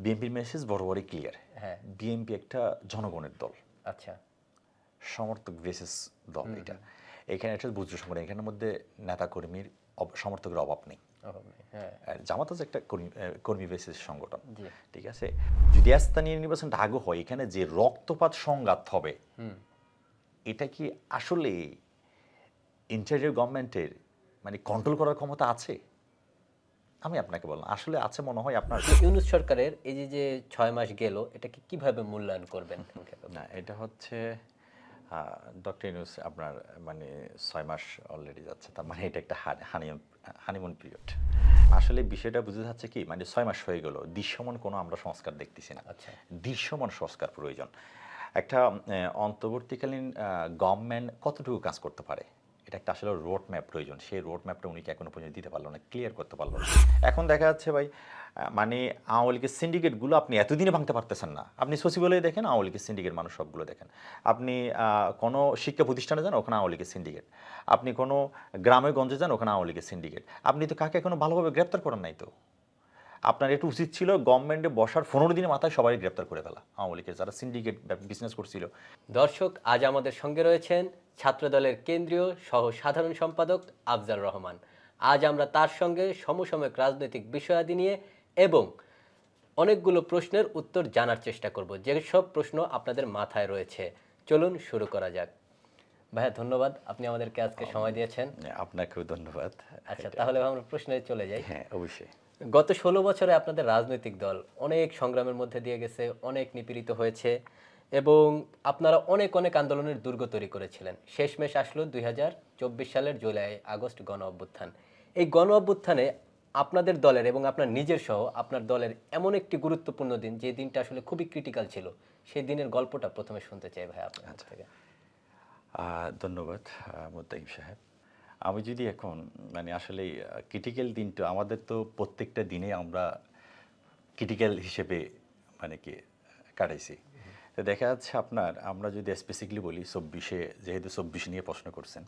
বিএনপির মেসেজ বরাবরই ক্লিয়ার। হ্যাঁ। বিএনপি একটা জনগণের দল, আচ্ছা। সমর্থক বেসিস দল এটা। এখানে একটা বুঝতে সংগঠন, এখানের মধ্যে নেতাকর্মীর সমর্থকের অভাব নেই। অভাব নেই। হ্যাঁ। আর জামাত হচ্ছে একটা কর্মী বেসিস সংগঠন। জি। ঠিক আছে, যদি স্থানীয় নির্বাচনটা আগে হয়, এখানে যে রক্তপাত সংঘাত হবে, এটা কি আসলে ইন্টারিয়র গভর্নমেন্টের মানে কন্ট্রোল করার ক্ষমতা আছে? আমি আপনাকে বললাম আসলে আছে মনে হয় আপনার। ইউনূস সরকারের এই যে ৬ মাস গেল, এটাকে কিভাবে মূল্যায়ন করবেন? না, এটা হচ্ছে ডক্টর ইউনূস আপনার মানে ৬ মাস অলরেডি যাচ্ছে, তার মানে এটা একটা হানিমুন পিরিয়ড। আসলে বিষয়টা বুঝে যাচ্ছে কি, মানে ৬ মাস হয়ে গেল, দৃশ্যমান কোনো আমরা সংস্কার দেখতেছি না। আচ্ছা। দৃশ্যমান সংস্কার প্রয়োজন। একটা অন্তর্বর্তীকালীন গভর্নমেন্ট কতটুকু কাজ করতে পারে, এটা একটা আসলে রোড ম্যাপ প্রয়োজন। সেই রোড ম্যাপটা উনি কি এখনো পর্যন্ত দিতে পারলো না, ক্লিয়ার করতে পারলো না। এখন দেখা যাচ্ছে ভাই, মানে আওয়ামী লীগের সিন্ডিকেটগুলো আপনি এতদিনে ভাঙতে পারতেছেন না। আপনি সচিবালয়ে দেখেন, আওয়ামী লীগের সিন্ডিকেট মানুষ সবগুলো দেখেন। আপনি কোনো শিক্ষা প্রতিষ্ঠানে যান, ওখানে আওয়ামী লীগের সিন্ডিকেট। আপনি কোনো গ্রামে গঞ্জে যান, ওখানে আওয়ামী লীগের সিন্ডিকেট। আপনি তো কাকে এখনো ভালোভাবে গ্রেপ্তার করেন নাই তো। আপনার একটু উচিত ছিল গভর্নমেন্টে বসার ১৫ দিনের মাথায় সবাই গ্রেপ্তার করে ফেলা, আওয়ামী লীগের যারা সিন্ডিকেট বিজনেস করছিল। দর্শক, আজ আমাদের সঙ্গে রয়েছেন ছাত্রদলের কেন্দ্রীয় সহ সাধারণ সম্পাদক আফজাল রহমান। আজ আমরা তার সঙ্গে সমসাময়িক রাজনৈতিক বিষয়াদি নিয়ে এবং অনেকগুলো প্রশ্নের উত্তর জানার চেষ্টা করব, যেসব প্রশ্ন আপনাদের মাথায় রয়েছে। চলুন শুরু করা যাক। ভাইয়া, ধন্যবাদ, আপনি আমাদেরকে আজকে সময় দিয়েছেন। আপনাকেও ধন্যবাদ। আচ্ছা, তাহলে আমরা প্রশ্নে চলে যাই। হ্যাঁ, অবশ্যই। গত ১৬ বছরে আপনাদের রাজনৈতিক দল অনেক সংগ্রামের মধ্যে দিয়ে গেছে, অনেক নিপীড়িত হয়েছে এবং আপনারা অনেক অনেক আন্দোলনের দুর্গ তৈরি করেছিলেন। শেষমেশ আসলো ২০২৪ সালের জুলাই আগস্ট গণ অভ্যুত্থান। এই গণ অভ্যুত্থানে আপনাদের দলের এবং আপনার নিজের সহ আপনার দলের এমন একটি গুরুত্বপূর্ণ দিন, যে দিনটা আসলে খুবই ক্রিটিক্যাল ছিল, সেই দিনের গল্পটা প্রথমে শুনতে চাই ভাই আপনার কাছ থেকে। ধন্যবাদ মোত্তাকিম সাহেব। আমি যদি এখন মানে আসলে ক্রিটিক্যাল দিনটা আমাদের তো প্রত্যেকটা দিনে আমরা ক্রিটিক্যাল হিসেবে মানে কি কাটাইছি। তো দেখা যাচ্ছে আপনার, আমরা যদি স্পেসিফিকলি বলি ২৪-এ, যেহেতু ২৪ নিয়ে প্রশ্ন করছেন,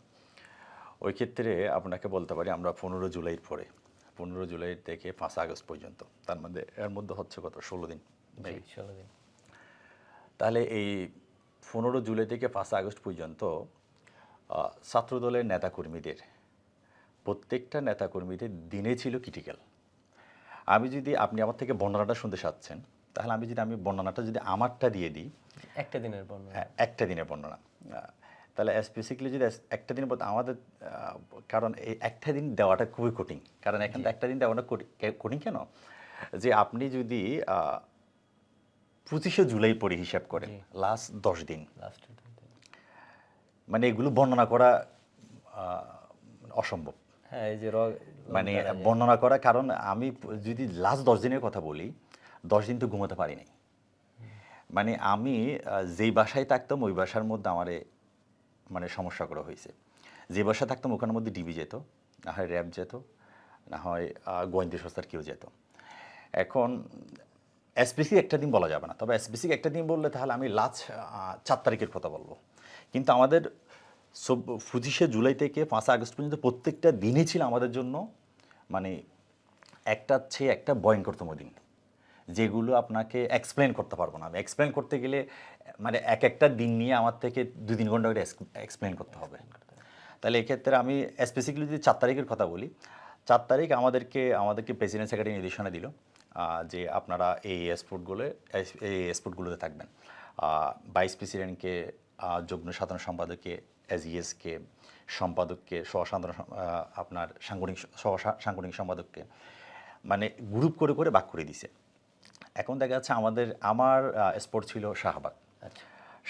ওই ক্ষেত্রে আপনাকে বলতে পারি আমরা ১৫ জুলাইয়ের পরে, ১৫ জুলাই থেকে ৫ আগস্ট পর্যন্ত, তার মধ্যে এর মধ্যে হচ্ছে কত ১৬ দিন। ১৬ দিন। তাহলে এই ১৫ জুলাই থেকে ৫ আগস্ট পর্যন্ত ছাত্রদলের নেতাকর্মীদের, প্রত্যেকটা নেতাকর্মীদের দিনে ছিল ক্রিটিক্যাল। আমি যদি, আপনি আমার থেকে বর্ণনাটা শুনতে চাচ্ছেন, তাহলে আমি বর্ণনাটা যদি আমারটা দিয়ে দিই। একটা দিনের বর্ণনা। হ্যাঁ, একটা দিনের বর্ণনা। তাহলে স্পেসিফিকলি যদি একটা দিনের বলতে আমাদের, কারণ এই একটা দিন দেওয়াটা খুবই কঠিন। কারণ এখানে একটা দিন দেওয়াটা কঠিন কেন, যে আপনি যদি ২৫শে জুলাই পরে হিসাব করেন, লাস্ট ১০ দিন, লাস্টের মানে এগুলো বর্ণনা করা অসম্ভব। হ্যাঁ, এই যে মানে বর্ণনা করা, কারণ আমি যদি লাস্ট ১০ দিনের কথা বলি, ১০ দিন তো ঘুমাতে পারি নাই। মানে আমি যেই বাসায় থাকতাম ওই বাসার মধ্যে আমারে মানে সমস্যা করা হয়েছে। যে বাসায় থাকতাম ওখানের মধ্যে ডিবি যেত, না হয় র্যাব যেত, না হয় গোয়েন্দা সংস্থার কেউ যেত। এখন স্পেসিফিক একটা দিন বলা যাবে না, তবে স্পেসিফিক একটা দিন বললে তাহলে আমি লাস্ট ৪ তারিখের কথা বলবো। কিন্তু আমাদের ২৫শে জুলাই থেকে ৫ আগস্ট পর্যন্ত প্রত্যেকটা দিনই ছিল আমাদের জন্য মানে একটা চেয়ে একটা ভয়ঙ্করতম দিন, যেগুলো আপনাকে এক্সপ্লেন করতে পারবো না। আমি এক্সপ্লেন করতে গেলে মানে একটা দিন নিয়ে আমার থেকে ২-৩ ঘন্টা করে এক্সপ্লেন করতে হবে। তাহলে এক্ষেত্রে আমি স্পেসিফিকলি যদি ৪ তারিখের কথা বলি, ৪ তারিখ আমাদেরকে প্রেসিডেন্ট সেক্রেটারি নির্দেশনা দিল যে আপনারা এই স্পোর্টগুলোতে থাকবেন। ভাইস প্রেসিডেন্টকে, যুগ্ম সাধারণ সম্পাদককে, এসইএসকে, সম্পাদককে, আপনার সাংগঠনিক সম্পাদককে মানে গ্রুপ করে করে ভাগ করে দিছে। এখন দেখা যাচ্ছে আমার স্পোর্ট ছিল শাহবাগ। আচ্ছা।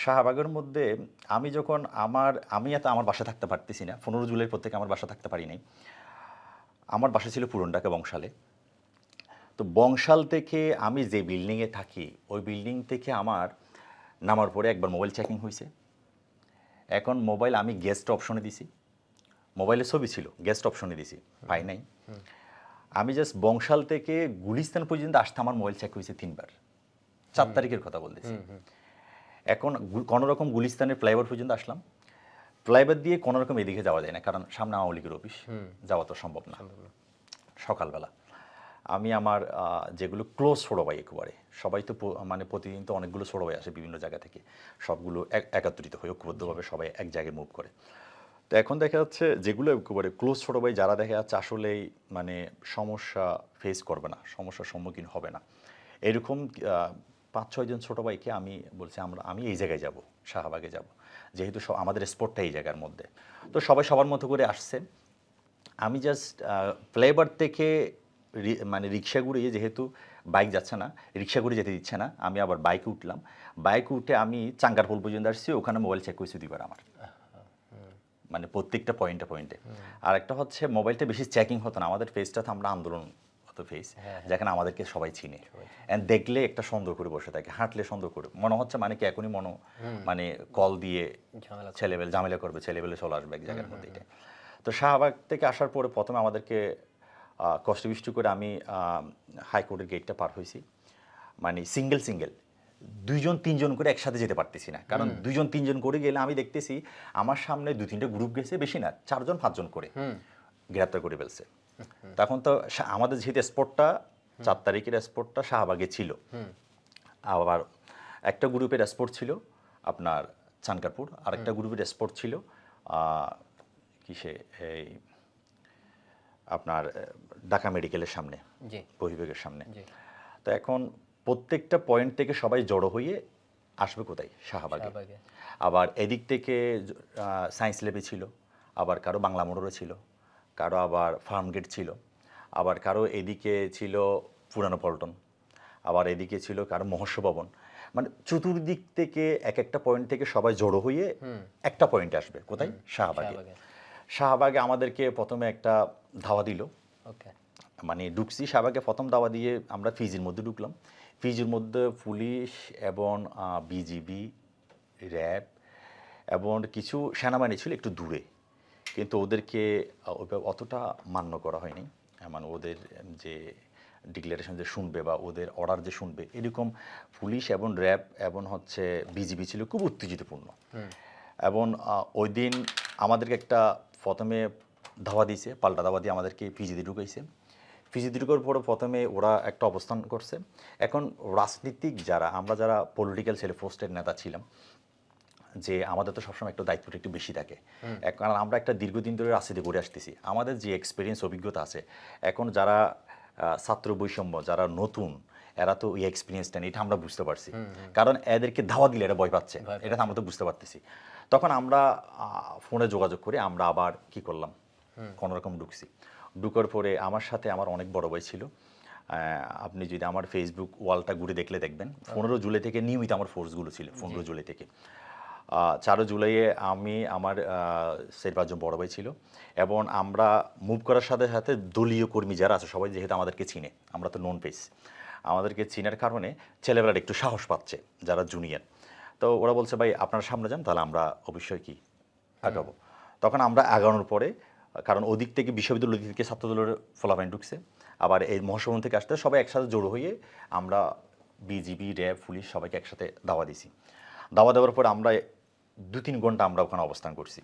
শাহবাগের মধ্যে আমি যখন আমি এত আমার বাসা থাকতে পারতেছি না, ১৫ জুলাই পর থেকে আমার বাসা থাকতে পারি নাই। আমার বাসা ছিল পুরান ঢাকা বংশালে। তো বংশাল থেকে আমি যে বিল্ডিংয়ে থাকি ওই বিল্ডিং থেকে আমার নামার পরে একবার মোবাইল চেকিং হয়েছে। এখন মোবাইল আমি গেস্ট অপশনে দিছি, মোবাইলে ছবি ছিল, গেস্ট অপশনে দিছি, পাই নাই। আমি জাস্ট বংশাল থেকে গুলিস্তান পর্যন্ত আসতে আমার মোবাইল চেক হয়েছে ৩ বার। ৪ তারিখের কথা বলতেছি। এখন কোনো রকম গুলিস্তানের ফ্লাইওভার পর্যন্ত আসলাম। ফ্লাইওভার দিয়ে কোনো রকম এদিকে যাওয়া যায় না, কারণ সামনে আওয়ামী লীগের অফিস, যাওয়া তো সম্ভব না সকালবেলা। আমি আমার যেগুলো ক্লোজ ছোটো ভাই একেবারে সবাই তো মানে প্রতিদিন তো অনেকগুলো ছোটো ভাই আসে বিভিন্ন জায়গা থেকে, সবগুলো একত্রিত হয়ে ঐক্যবদ্ধভাবে সবাই এক জায়গায় মুভ করে। তো এখন দেখা যাচ্ছে যেগুলো একেবারে ক্লোজ ছোটো ভাই যারা দেখা যাচ্ছে আসলেই মানে সমস্যা ফেস করবে না, সমস্যার সম্মুখীন হবে না, এরকম 5-6 জন ছোটো ভাইকে আমি বলছি আমি এই জায়গায় যাব, শাহবাগে যাব, যেহেতু আমাদের স্পটটা এই জায়গার মধ্যে। তো সবাই সবার মতো করে আসছে। আমি জাস্ট ফ্লেভার থেকে মানে রিক্সা ঘুরিয়ে, যেহেতু বাইক যাচ্ছে না, রিক্সা ঘুরে যেতে দিচ্ছে না, আমি আবার বাইকে উঠলাম। বাইকে উঠে আমি চাঙ্গারপোল পর্যন্ত আসছি, ওখানে মোবাইল চেক করেছি দুইবার আমার, মানে প্রত্যেকটা পয়েন্টে পয়েন্টে। আর একটা হচ্ছে মোবাইলটা বেশি চেকিং হতো না, আমাদের ফেসটা তো আমরা আন্দোলন হতো ফেস, যেখানে আমাদেরকে সবাই চিনে, অ্যান্ড দেখলে একটা সন্দেহ করে বসে থাকে, হাঁটলে সন্দেহ করে মনে হচ্ছে মানে কি এখনই মানে কল দিয়ে ছেলেবেলে ঝামেলা করবে, ছেলেবেলে চলে আসবে এক জায়গার মধ্যে। এটা তো শাহবাগ থেকে আসার পরে প্রথমে আমাদেরকে কষ্ট বৃষ্টি করে আমি হাইকোর্টের গেটটা পার হয়েছি, মানে সিঙ্গেল 2-3 জন করে একসাথে যেতে পারতেছি না, কারণ 2-3 জন করে গেলে আমি দেখতেছি আমার সামনে 2-3টে গ্রুপ গেছে, বেশি না 4-5 জন করে গ্রেপ্তার করে ফেলছে। তখন তো আমাদের যেহেতু স্পটটা 4 তারিখের স্পটটা শাহবাগে ছিল, আবার একটা গ্রুপের স্পট ছিল আপনার চানকারপুর, আর একটা গ্রুপের স্পট ছিল কিসে এই আপনার ঢাকা মেডিকেলের সামনে, বহির্বিভাগের সামনে। তো এখন প্রত্যেকটা পয়েন্ট থেকে সবাই জড়ো হয়ে আসবে কোথায়? শাহবাগে। আবার এদিক থেকে সায়েন্স ল্যাবে ছিল, আবার কারো বাংলা মোড়রে ছিল, কারো আবার ফার্মগেট ছিল, আবার কারো এদিকে ছিল পুরানো পল্টন, আবার এদিকে ছিল কারো মহর্ষ ভবন। মানে চতুর্দিক থেকে এক একটা পয়েন্ট থেকে সবাই জড়ো হয়ে একটা পয়েন্টে আসবে কোথায়? শাহবাগে। শাহবাগে আমাদেরকে প্রথমে একটা ধাওয়া দিল, মানে ঢুকছি শাহবাগে, প্রথম দাওয়া দিয়ে আমরা ফিজির মধ্যে ঢুকলাম। ফিজির মধ্যে পুলিশ এবং বিজিবি, র্যাব এবং কিছু সেনাবাহিনী ছিল একটু দূরে, কিন্তু ওদেরকে অতটা মান্য করা হয়নি, মানে ওদের যে ডিক্লারেশন যে শুনবে বা ওদের অর্ডার যে শুনবে, এরকম পুলিশ এবং র্যাব এবং হচ্ছে বিজিবি ছিল খুব উত্তেজিতপূর্ণ। এবং ওই দিন আমাদেরকে একটা প্রথমে ধাওয়া দিয়েছে, পাল্টা ধাওয়া দিয়ে আমাদেরকে পিজিতে ঢুকাইছে। পিজিতে ঢুকার পরে প্রথমে ওরা একটা অবস্থান করছে। এখন রাজনীতিক যারা, আমরা যারা পলিটিক্যাল ছেলে পোস্টের নেতা ছিলাম, যে আমাদের তো সবসময় একটু দায়িত্বটা একটু বেশি থাকে, কারণ আমরা একটা দীর্ঘদিন ধরে রাজনীতি করে আসতেছি, আমাদের যে এক্সপিরিয়েন্স অভিজ্ঞতা আছে। এখন যারা ছাত্র বৈষম্য, যারা নতুন, এরা তো ওই এক্সপিরিয়েন্সটা নেই, এটা আমরা বুঝতে পারছি, কারণ এদেরকে ধাওয়া দিলে এরা ভয় পাচ্ছে, এটা আমরা তো বুঝতে পারতেছি। তখন আমরা ফোনে যোগাযোগ করে আমরা আবার কি করলাম, কোনোরকম ঢুকছি। ঢুকার পরে আমার সাথে আমার অনেক বড় ভাই ছিল, আপনি যদি আমার ফেসবুক ওয়ালটা ঘুরে দেখলে দেখবেন 15 জুলাই থেকে নিয়মিত আমার ফোর্সগুলো ছিল। 15 জুলাই থেকে 4 জুলাইয়ে আমি, আমার 4-5 জন বড় ভাই ছিল, এবং আমরা মুভ করার সাথে সাথে দলীয় কর্মী যারা আছে সবাই যেহেতু আমাদেরকে চিনে, আমরা তো নন পেস, আমাদেরকে চিনার কারণে ছেলেবেলার একটু সাহস পাচ্ছে যারা জুনিয়র। তো ওরা বলছে ভাই আপনারা সামনে যান, তাহলে আমরা অবশ্যই কি আগাবো। তখন আমরা আগানোর পরে, কারণ ওদিক থেকে বিশ্ববিদ্যালয় থেকে ছাত্রদলের ফলাফল ঢুকছে, আবার এই মহাসভবন থেকে আসতে সবাই একসাথে জড়ো হয়ে আমরা বিজিবি, র্যাব, পুলিশ সবাইকে একসাথে দাওয়া দিছি। দাওয়া দেওয়ার পর আমরা 2-3 ঘন্টা আমরা ওখানে অবস্থান করছি।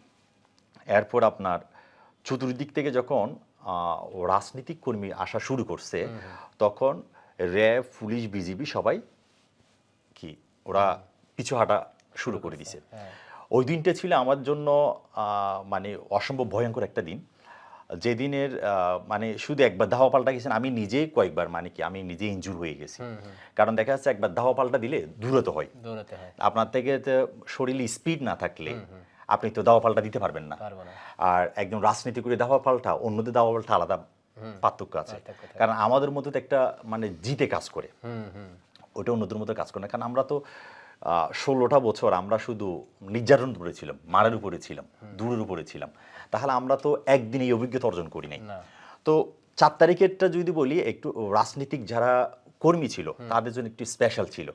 এরপর আপনার চতুর্দিক থেকে যখন রাজনৈতিক কর্মী আসা শুরু করছে, তখন র্যাব, পুলিশ, বিজিবি সবাই কি ওরা পিছু হাঁটা শুরু করে দিছে। ওই দিনটা ছিল আমার জন্য মানে অসম্ভব ভয়ঙ্কর একটা দিন, যেদিনের মানে শুধু একবার ধাওয়া পাল্টা গেছেন, আমি নিজেই কয়েকবার মানে কি আমি নিজে ইনজুর হয়ে গেছি। কারণ দেখা যাচ্ছে একবার ধাওয়া পাল্টা দিলে দূরত্ব হয়, আপনার থেকে শরীরে স্পিড না থাকলে আপনি তো দাওয়া পাল্টা দিতে পারবেন না। আর একদম রাজনীতি করে দাওয়া পাল্টা, অন্যদের দাওয়া পাল্টা আলাদা পার্থক্য আছে, কারণ আমাদের মধ্যে তো একটা মানে জিতে কাজ করে, ওটা অন্যদের মধ্যে কাজ করে না। কারণ আমরা তো 16টা বছর আমরা শুধু নির্যাতন উপরে ছিলাম, মারের উপরে ছিলাম, দূরের উপরে ছিলাম, তাহলে আমরা তো একদিন এই অভিজ্ঞতা অর্জন করি নাই। তো 4 তারিখেরটা যদি বলি, একটু রাজনীতিক যারা কর্মী ছিল তাদের জন্য একটু স্পেশাল ছিল।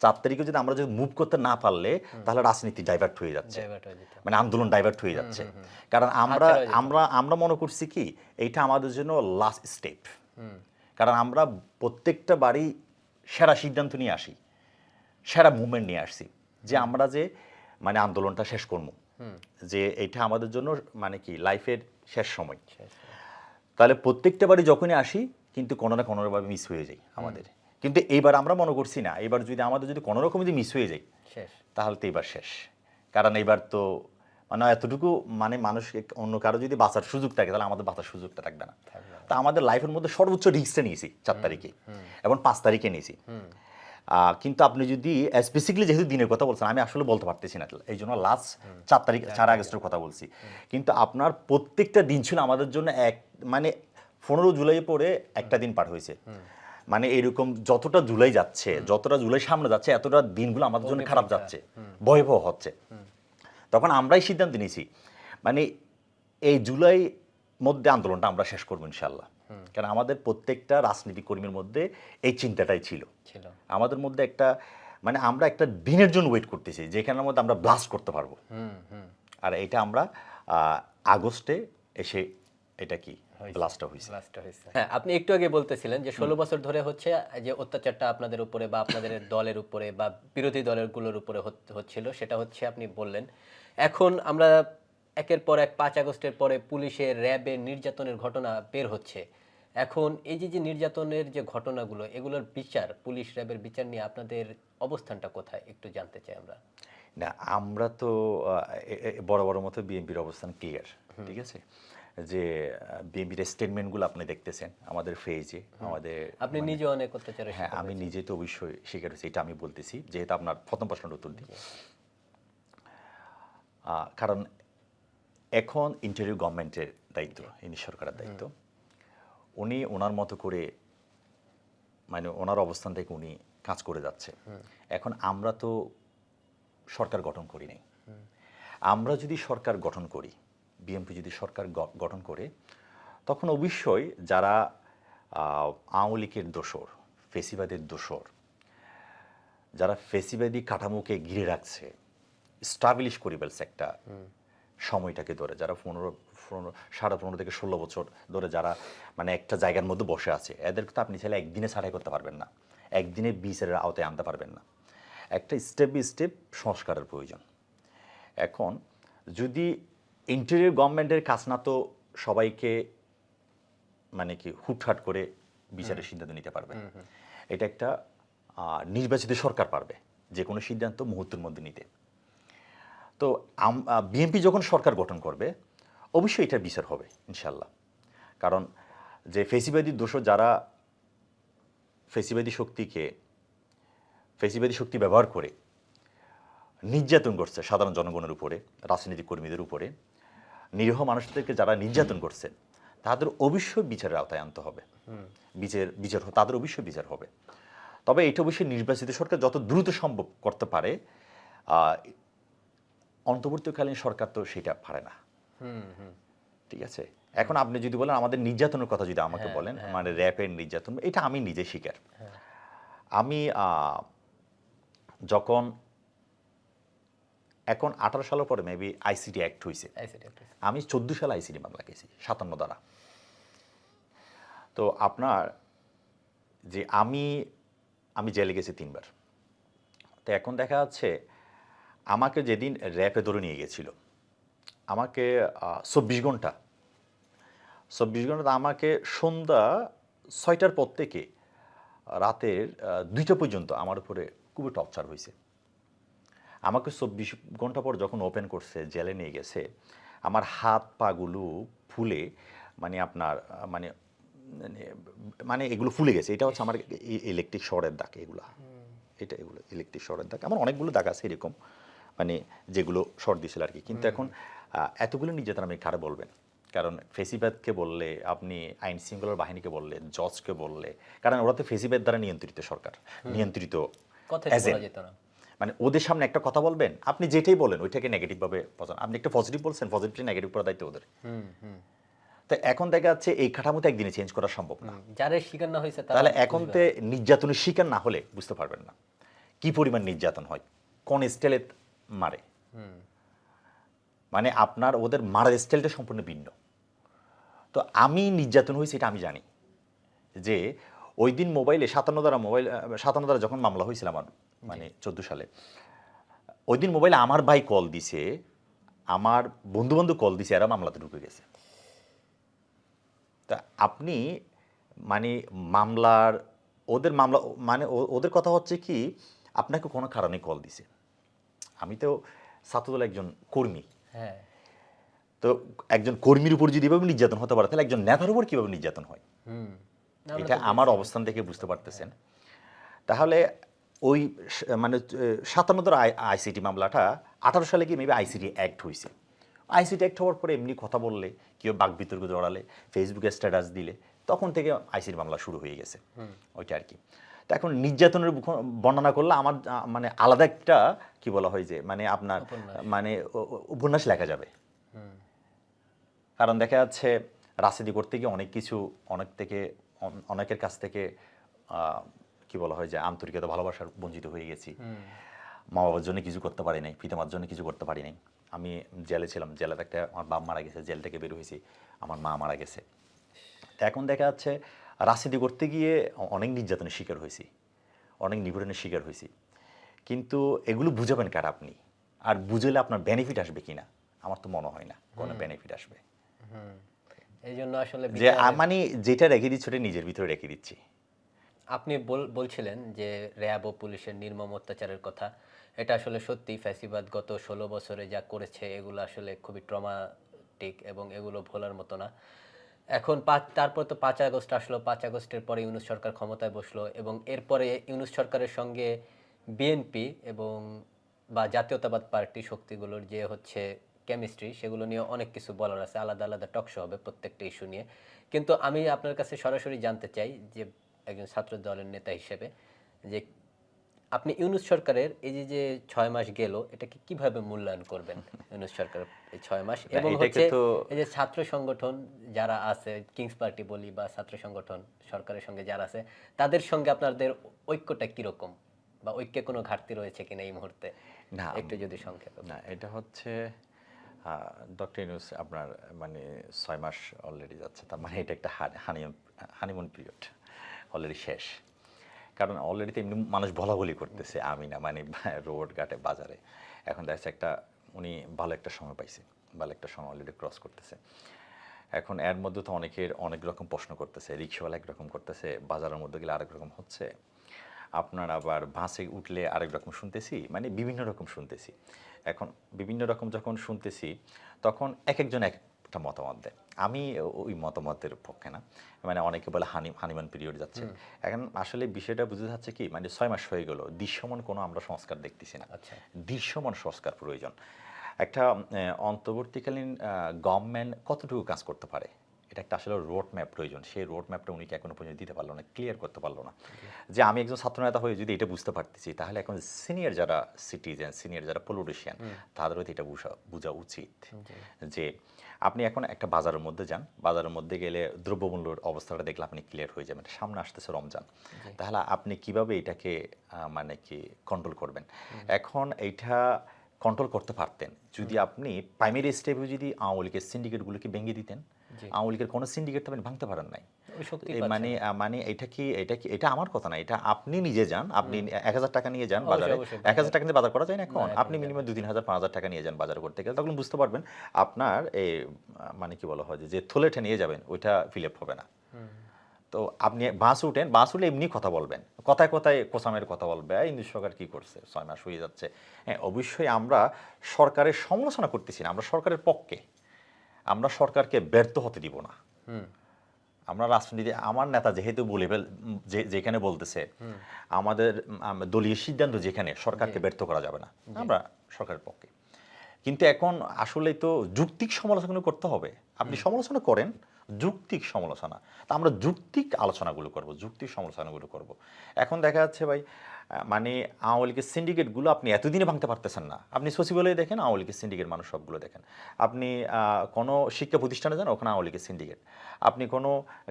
4 তারিখে যদি আমরা যদি মুভ করতে না পারলে, তাহলে রাজনীতি ডাইভার্ট হয়ে যাচ্ছে, মানে আন্দোলন ডাইভার্ট হয়ে যাচ্ছে। কারণ আমরা মনে করছি কি এইটা আমাদের জন্য লাস্ট স্টেপ, কারণ আমরা প্রত্যেকটা বাড়ি সেরা সিদ্ধান্ত নিয়ে আসি, সেরা মুভমেন্ট নিয়ে আসছি, যে আমরা যে মানে আন্দোলনটা শেষ করবো, যে এটা আমাদের জন্য মানে কি লাইফের শেষ সময়। তাহলে প্রত্যেকটা বাড়ি যখনই আসি কিন্তু কোনো না কোনোভাবে মিস হয়ে যায় আমাদের। কিন্তু এইবার আমরা মনে করছি না, এবার যদি আমাদের যদি কোনো রকম যদি মিস হয়ে যায় শেষ। তাহলে তো এবার শেষ। কারণ এবার তো মানে এতটুকু মানে মানুষকে অন্য কারো যদি বাঁচার সুযোগ থাকে তাহলে আমাদের বাঁচার সুযোগটা থাকবে না। তা আমাদের লাইফের মধ্যে সর্বোচ্চ রিস্কটা নিয়েছি 4 তারিখে এবং 5 তারিখে নিয়েছি। কিন্তু আপনি যদি স্পেসিফিকলি যেহেতু দিনের কথা বলছেন, আমি আসলে বলতে পারতেছি না, এই জন্য লাস্ট 4 তারিখ 4 আগস্টের কথা বলছি। কিন্তু আপনার প্রত্যেকটা দিন ছিল আমাদের জন্য এক মানে 15 জুলাই পরে একটা দিন পার হয়েছে। মানে এরকম যতটা জুলাই যাচ্ছে, যতটা জুলাই সামনে যাচ্ছে, এতটা দিনগুলো আমাদের জন্য খারাপ যাচ্ছে, ভয়াবহ হচ্ছে। তখন আমরাই সিদ্ধান্ত নিয়েছি মানে এই জুলাই মধ্যে আন্দোলনটা আমরা শেষ করবো ইনশাল্লাহ। কারণ আমাদের প্রত্যেকটা রাজনীতিক কর্মীর মধ্যে এই চিন্তাটাই ছিল। আমাদের মধ্যে একটা মানে আমরা একটা দিনের জন্য ওয়েট করতেছি যেখানের মধ্যে আমরা ব্লাস্ট করতে পারবো। আর এটা আমরা আগস্টে এসে এটা কি ব্লাস্টটা হয়েছে। হ্যাঁ, আপনি একটু আগে বলতেছিলেন যে 16 বছর ধরে হচ্ছে যে অত্যাচারটা আপনাদের উপরে বা আপনাদের দলের উপরে বা বিরোধী দলেরগুলোর উপরে হচ্ছিল, সেটা হচ্ছে আপনি বললেন। এখন আমরা একের পর এক 5 আগস্টের পরে পুলিশের, র্যাবের নির্যাতনের ঘটনা বের হচ্ছে। এখন এই যে নির্যাতনের যে ঘটনাগুলো, এগুলোর বিচার, পুলিশ র্যাবের বিচার নিয়ে আপনাদের অবস্থানটা কোথায় একটু জানতে চাই আমরা। না, আমরা তো বড় বড় মতো বিএনপির অবস্থান ক্লিয়ার, ঠিক আছে। যে বিএনপির স্টেটমেন্টগুলো আপনি দেখতেছেন আমাদের ফেজে, আমাদের আপনি নিজে অনেক অত্যাচারের হ্যাঁ, আমি নিজে তো অবশ্যই স্বীকার হয়েছি, এটা আমি বলতেছি যেহেতু আপনার প্রথম প্রশ্নের উত্তর দিই। কারণ এখন ইন্টারিয়র গভর্নমেন্টের দায়িত্ব, ইনি সরকারের দায়িত্ব, উনি ওনার মতো করে মানে ওনার অবস্থান থেকে উনি কাজ করে যাচ্ছে। এখন আমরা তো সরকার গঠন করি নাই। আমরা যদি সরকার গঠন করি, বিএনপি যদি সরকার গঠন করে, তখন অবশ্যই যারা আওয়ামী লীগের দোসর, ফেসিবাদের দোসর, যারা ফেসিবাদী কাঠামোকে ঘিরে রাখছে, স্টাবলিশ করে ফেলছে একটা সময়টাকে ধরে, যারা 15 থেকে 16 বছর ধরে যারা মানে একটা জায়গার মধ্যে বসে আছে, এদেরকে তো আপনি চাইলে একদিনে ছাড়াই করতে পারবেন না, একদিনে বিচারের আওতায় আনতে পারবেন না। একটা স্টেপ বাই স্টেপ সংস্কারের প্রয়োজন। এখন যদি ইন্টেরিয়র গভর্নমেন্টের কাজ না তো সবাইকে মানে কি হুটহাট করে বিচারের সিদ্ধান্ত নিতে পারবে, এটা একটা নির্বাচিত সরকার পারবে যে কোনো সিদ্ধান্ত মুহূর্তের মধ্যে নিতে। তো বিএনপি যখন সরকার গঠন করবে অবশ্যই এটার বিচার হবে ইনশাল্লাহ। কারণ যে ফেসিবাদী দোষর যারা ফেসিবাদী শক্তি ব্যবহার করে নির্যাতন করছে সাধারণ জনগণের উপরে, রাজনৈতিক কর্মীদের উপরে, নিরীহ মানুষদেরকে যারা নির্যাতন করছে, তাদের অবশ্যই বিচারের আওতায় আনতে হবে। তাদের অবশ্যই বিচার হবে। তবে এটা অবশ্যই নির্বাচিত সরকার যত দ্রুত সম্ভব করতে পারে, অন্তর্বর্তীকালীন সরকার তো সেটা পারে না। ঠিক আছে। এখন আপনি যদি বলেন আমাদের নির্যাতনের কথা যদি আমাকে বলেন, মানে র্যাপের নির্যাতন, এটা আমি নিজে স্বীকার। আমি যখন এখন 18 সালের পরে মেবি আইসিটি অ্যাক্ট হয়েছে, আমি 14 সালে আইসিটি মামলা গেছি 57 দ্বারা। তো আপনার যে আমি জেলে গেছি 3 বার। তো এখন দেখা যাচ্ছে আমাকে যেদিন র্যাপে ধরে নিয়ে গেছিল, আমাকে 24 ঘন্টা আমাকে সন্ধ্যা 6টার পর থেকে রাতের 2টা পর্যন্ত আমার উপরে খুবই টর্চার হয়েছে। আমাকে 24 ঘন্টা পর যখন ওপেন করছে, জেলে নিয়ে গেছে, আমার হাত পাগুলো ফুলে মানে আপনার মানে মানে এগুলো ফুলে গেছে। এটা হচ্ছে আমার ইলেকট্রিক শর্টের দাগ, এগুলো ইলেকট্রিক শর্টের দাগ। আমার অনেকগুলো দাগ আছে এরকম, মানে যেগুলো শর্ট দিয়েছিল আর কি। কিন্তু এখন এতগুলো নির্যাতন আমি কারে বলবেন? কারণ ফেসিবাদকে বললে, আপনি আইন শৃঙ্খলার বাহিনীকে বললে, জজকে বললে, কারণ ওরা তো ফেসিবাদ দ্বারা নিয়ন্ত্রিত সরকার, নিয়ন্ত্রিত এজেন্ট। মানে ওদের সামনে একটা কথা বলবেন, আপনি যেটাই বলেন ওইটাকে নেগেটিভভাবে বোঝান। আপনি একটা পজিটিভ বলছেন, পজিটিভলি নেগেটিভ করার দায়িত্ব ওদের। তো এখন দেখা যাচ্ছে এই কাঠামোতে একদিনে চেঞ্জ করা সম্ভব না। যারা শিকার না হয়েছে তাহলে এখন তো নির্যাতনের শিকার না হলে বুঝতে পারবেন না কি পরিমাণ নির্যাতন হয়, কোন স্টাইলে মারে। মানে আপনার ওদের মারার স্টাইলটা সম্পূর্ণ ভিন্ন। তো আমি নির্যাতন হয়েছে এটা আমি জানি, যে ওই দিন মোবাইলে 57 দ্বারা যখন মামলা হয়েছিল আমার, মানে 14 সালে, ওই দিন মোবাইলে আমার ভাই কল দিছে, আমার বন্ধু কল দিছে, এরা মামলাতে ঢুকে গেছে। তা আপনি মানে মামলার ওদের মামলা মানে ওদের কথা হচ্ছে কি আপনাকে কোনো কারণে কল দিছে। আমি তো ছাত্রদলের একজন কর্মী। হ্যাঁ। তো একজন কর্মীর উপর যদি এভাবে নির্যাতন হতে পারে তাহলে একজন নেতার উপর কিভাবে নির্যাতন হয়? হুম। আমরা এটা তো আমার দেখছি। অবস্থান থেকে বুঝতে পারতেছেন। তাহলে ওই মানে ৫৭ আইসিটি মামলাটা ১৮ সালে গিয়ে মেবি আইসিটি অ্যাক্ট হয়েছে। আইসিটি অ্যাক্ট হওয়ার পরে এমনি কথা বললে, কেউ বাকবিতর্ক জড়ালে, ফেসবুকে স্ট্যাটাস দিলে, তখন থেকে আইসিটি মামলা শুরু হয়ে গেছে। ওইটা আর কি। তো এখন নির্যাতনের বর্ণনা করলে আমার মানে আলাদা একটা কি বলা হয় যে মানে আপনার উপন্যাস। মানে উপন্যাস লেখা যাবে। কারণ দেখা যাচ্ছে রাজনীতি করতে গিয়ে অনেক কিছু অনেকের কাছ থেকে কি বলা হয় যে আন্তরিকতা ভালোবাসার বঞ্চিত হয়ে গেছি। মা বাবার জন্য কিছু করতে পারি নাই, পিতামার জন্য কিছু করতে পারি নাই। আমি জেলে ছিলাম, জেলে থাকতে আমার বাপ মারা গেছে, জেল থেকে বের হয়েছি, আমার মা মারা গেছে। তো এখন দেখা যাচ্ছে রাজনীতি করতে গিয়ে অনেক নির্যাতনের শিকার হয়েছি, অনেক নিপীড়নের শিকার হয়েছি। কিন্তু এগুলো বুঝাবেন কারা আপনি? আর বুঝলে আপনার বেনিফিট আসবে কিনা? আমার তো মনে হয় না কোনো বেনিফিট আসবে। এই জন্য আসলে যে মানে যেটা রেখে দিচ্ছি ওটা নিজের ভিতরে রেখে দিচ্ছি। আপনি বলছিলেন যে র্যাব ও পুলিশের নির্মম অত্যাচারের কথা। এটা আসলে সত্যি ফ্যাসিবাদ গত ১৬ বছরে যা করেছে এগুলো আসলে খুবই ট্রমাটিক এবং এগুলো ভোলার মতো না। এখন তারপর তো ৫ আগস্ট আসলো। ৫ আগস্টের পরে ইউনূস সরকার ক্ষমতায় বসলো এবং এরপরে ইউনূস সরকারের সঙ্গে বিএনপি এবং বা জাতীয়তাবাদ পার্টি শক্তিগুলোর যে হচ্ছে কেমিস্ট্রি সেগুলো নিয়ে অনেক কিছু বলার আছে। আলাদা আলাদা টক শো হবে প্রত্যেকটা ইস্যু নিয়ে। কিন্তু আমি আপনার কাছে সরাসরি জানতে চাই যে একজন ছাত্র দলের নেতা হিসেবে যে আপনি ইউনূস সরকারের এই যে ৬ মাস গেল এটাকে কিভাবে মূল্যায়ন করবেন? ইউনূস সরকারের এই ৬ মাস না, এবং এটাকে হচ্ছে তো এই যে ছাত্র সংগঠন যারা আছে কিংস পার্টি বলি বা ছাত্র সংগঠন সরকারের সঙ্গে যারা আছে তাদের সঙ্গে আপনাদের ঐক্যটা কিরকম বা ঐক্যে কোনো ঘাটতি রয়েছে কিনা এই মুহূর্তে না একটু যদি সংক্ষেপে না এটা হচ্ছে ডক্টর ইউনূস আপনার মানে ৬ মাস অলরেডি যাচ্ছে, তার মানে এটা একটা হানিমুন পিরিয়ড অলরেডি শেষ। কারণ অলরেডি তো এমনি মানুষ বলাবলি করতেছে, আমি না মানে রোড ঘাটে বাজারে এখন দেখা যাচ্ছে একটা উনি ভালো একটা সময় পাইছে, ভালো একটা সময় অলরেডি ক্রস করতেছে। এখন এর মধ্যে তো অনেকের অনেক রকম প্রশ্ন করতেছে, রিক্সাওয়ালা একরকম করতেছে, বাজারের মধ্যে গেলে আরেক রকম হচ্ছে, আপনার আবার বাসে উঠলে আরেক রকম শুনতেছি, মানে বিভিন্ন রকম শুনতেছি। এখন বিভিন্ন রকম যখন শুনতেছি তখন এক একজন এক একটা মতামত দেয়। আমি ওই মতামতের পক্ষে না, মানে অনেকে বলে হানিমুন পিরিয়ড যাচ্ছে। এখন আসলে বিষয়টা বুঝতে যাচ্ছে কি মানে ৬ মাস হয়ে গেল, দৃশ্যমান কোনো আমরা সংস্কার দেখতেছি না। আচ্ছা দৃশ্যমান সংস্কার প্রয়োজন। একটা অন্তর্বর্তীকালীন গভর্নমেন্ট কতটুকু কাজ করতে পারে, এটা একটা আসলে রোড ম্যাপ প্রয়োজন। সেই রোড ম্যাপটা উনি এখনো পর্যন্ত দিতে পারলো না, ক্লিয়ার করতে পারলো না। যে আমি একজন ছাত্রনেতা হয়ে যদি এটা বুঝতে পারতেছি তাহলে এখন সিনিয়র যারা সিটিজেন, সিনিয়র যারা পলিটিশিয়ান তাদের হয়তো এটা বোঝা উচিত যে আপনি এখন একটা বাজারের মধ্যে যান, বাজারের মধ্যে গেলে দ্রব্যমূল্যের অবস্থাটা দেখলে আপনি ক্লিয়ার হয়ে যাবেন। সামনে আসতেছে রমজান, তাহলে আপনি কিভাবে এটাকে মানে কি কন্ট্রোল করবেন? এখন এইটা কন্ট্রোল করতে পারতেন যদি আপনি প্রাইমারি স্টেপে যদি আওয়ামী লীগের সিন্ডিকেটগুলোকে ভেঙে দিতেন। আওয়ামী লীগের কোনো সিন্ডিকেট তো আপনি ভাঙতে পারেন নাই। ওই শক্তি মানে মানে এটা কি এটা আমার কথা না, এটা আপনি নিজে যান, আপনি ১,০০০ টাকা নিয়ে যান অবশ্যই বাজারে। অবশ্যই ১,০০০ টাকা দিয়ে বাজার করা যায় না এখন? না এখন আপনি যায় মিনিমাম না। ২-৩,০০০ ৫,০০০ টাকা নিয়ে যান বাজার করতে গেলে, তখন বুঝতে পারবেন আপনার এই মানে কি বলা হয় যে থলেটা নিয়ে যাবেন ওইটা ফিল আপ হবে না। তো আপনি বাস উঠেন, বাস উঠলে এমনি কথা বলবেন, কথায় কথায় কোসামের কথা বলবে, ইন্দু সরকার কী করছে, ৬ মাস হয়ে যাচ্ছে। হ্যাঁ, অবশ্যই আমরা সরকারের সমালোচনা করতেছি না, আমরা সরকারের পক্ষে, আমরা সরকারকে ব্যর্থ হতে দিব না। আমরা রাজনীতি আমার নেতা যেহেতু যেখানে বলতেছে আমাদের দলীয় সিদ্ধান্ত যেখানে সরকারকে ব্যর্থ করা যাবে না, আমরা সরকারের পক্ষে। কিন্তু এখন আসলেই তো যৌক্তিক সমালোচনা করতে হবে। আপনি সমালোচনা করেন, যৌক্তিক সমালোচনা, তা আমরা যৌক্তিক আলোচনাগুলো করব, যৌক্তিক সমালোচনাগুলো করব। এখন দেখা যাচ্ছে ভাই মানে আওয়ামী লীগের সিন্ডিকেটগুলো আপনি এতদিনে ভাঙতে পারতেছেন না। আপনি সচিবালয়ে দেখেন আওয়ামী লীগের সিন্ডিকেট মানুষ সবগুলো দেখেন। আপনি কোনো শিক্ষা প্রতিষ্ঠানে যান ওখানে আওয়ামী লীগের সিন্ডিকেট। আপনি কোনো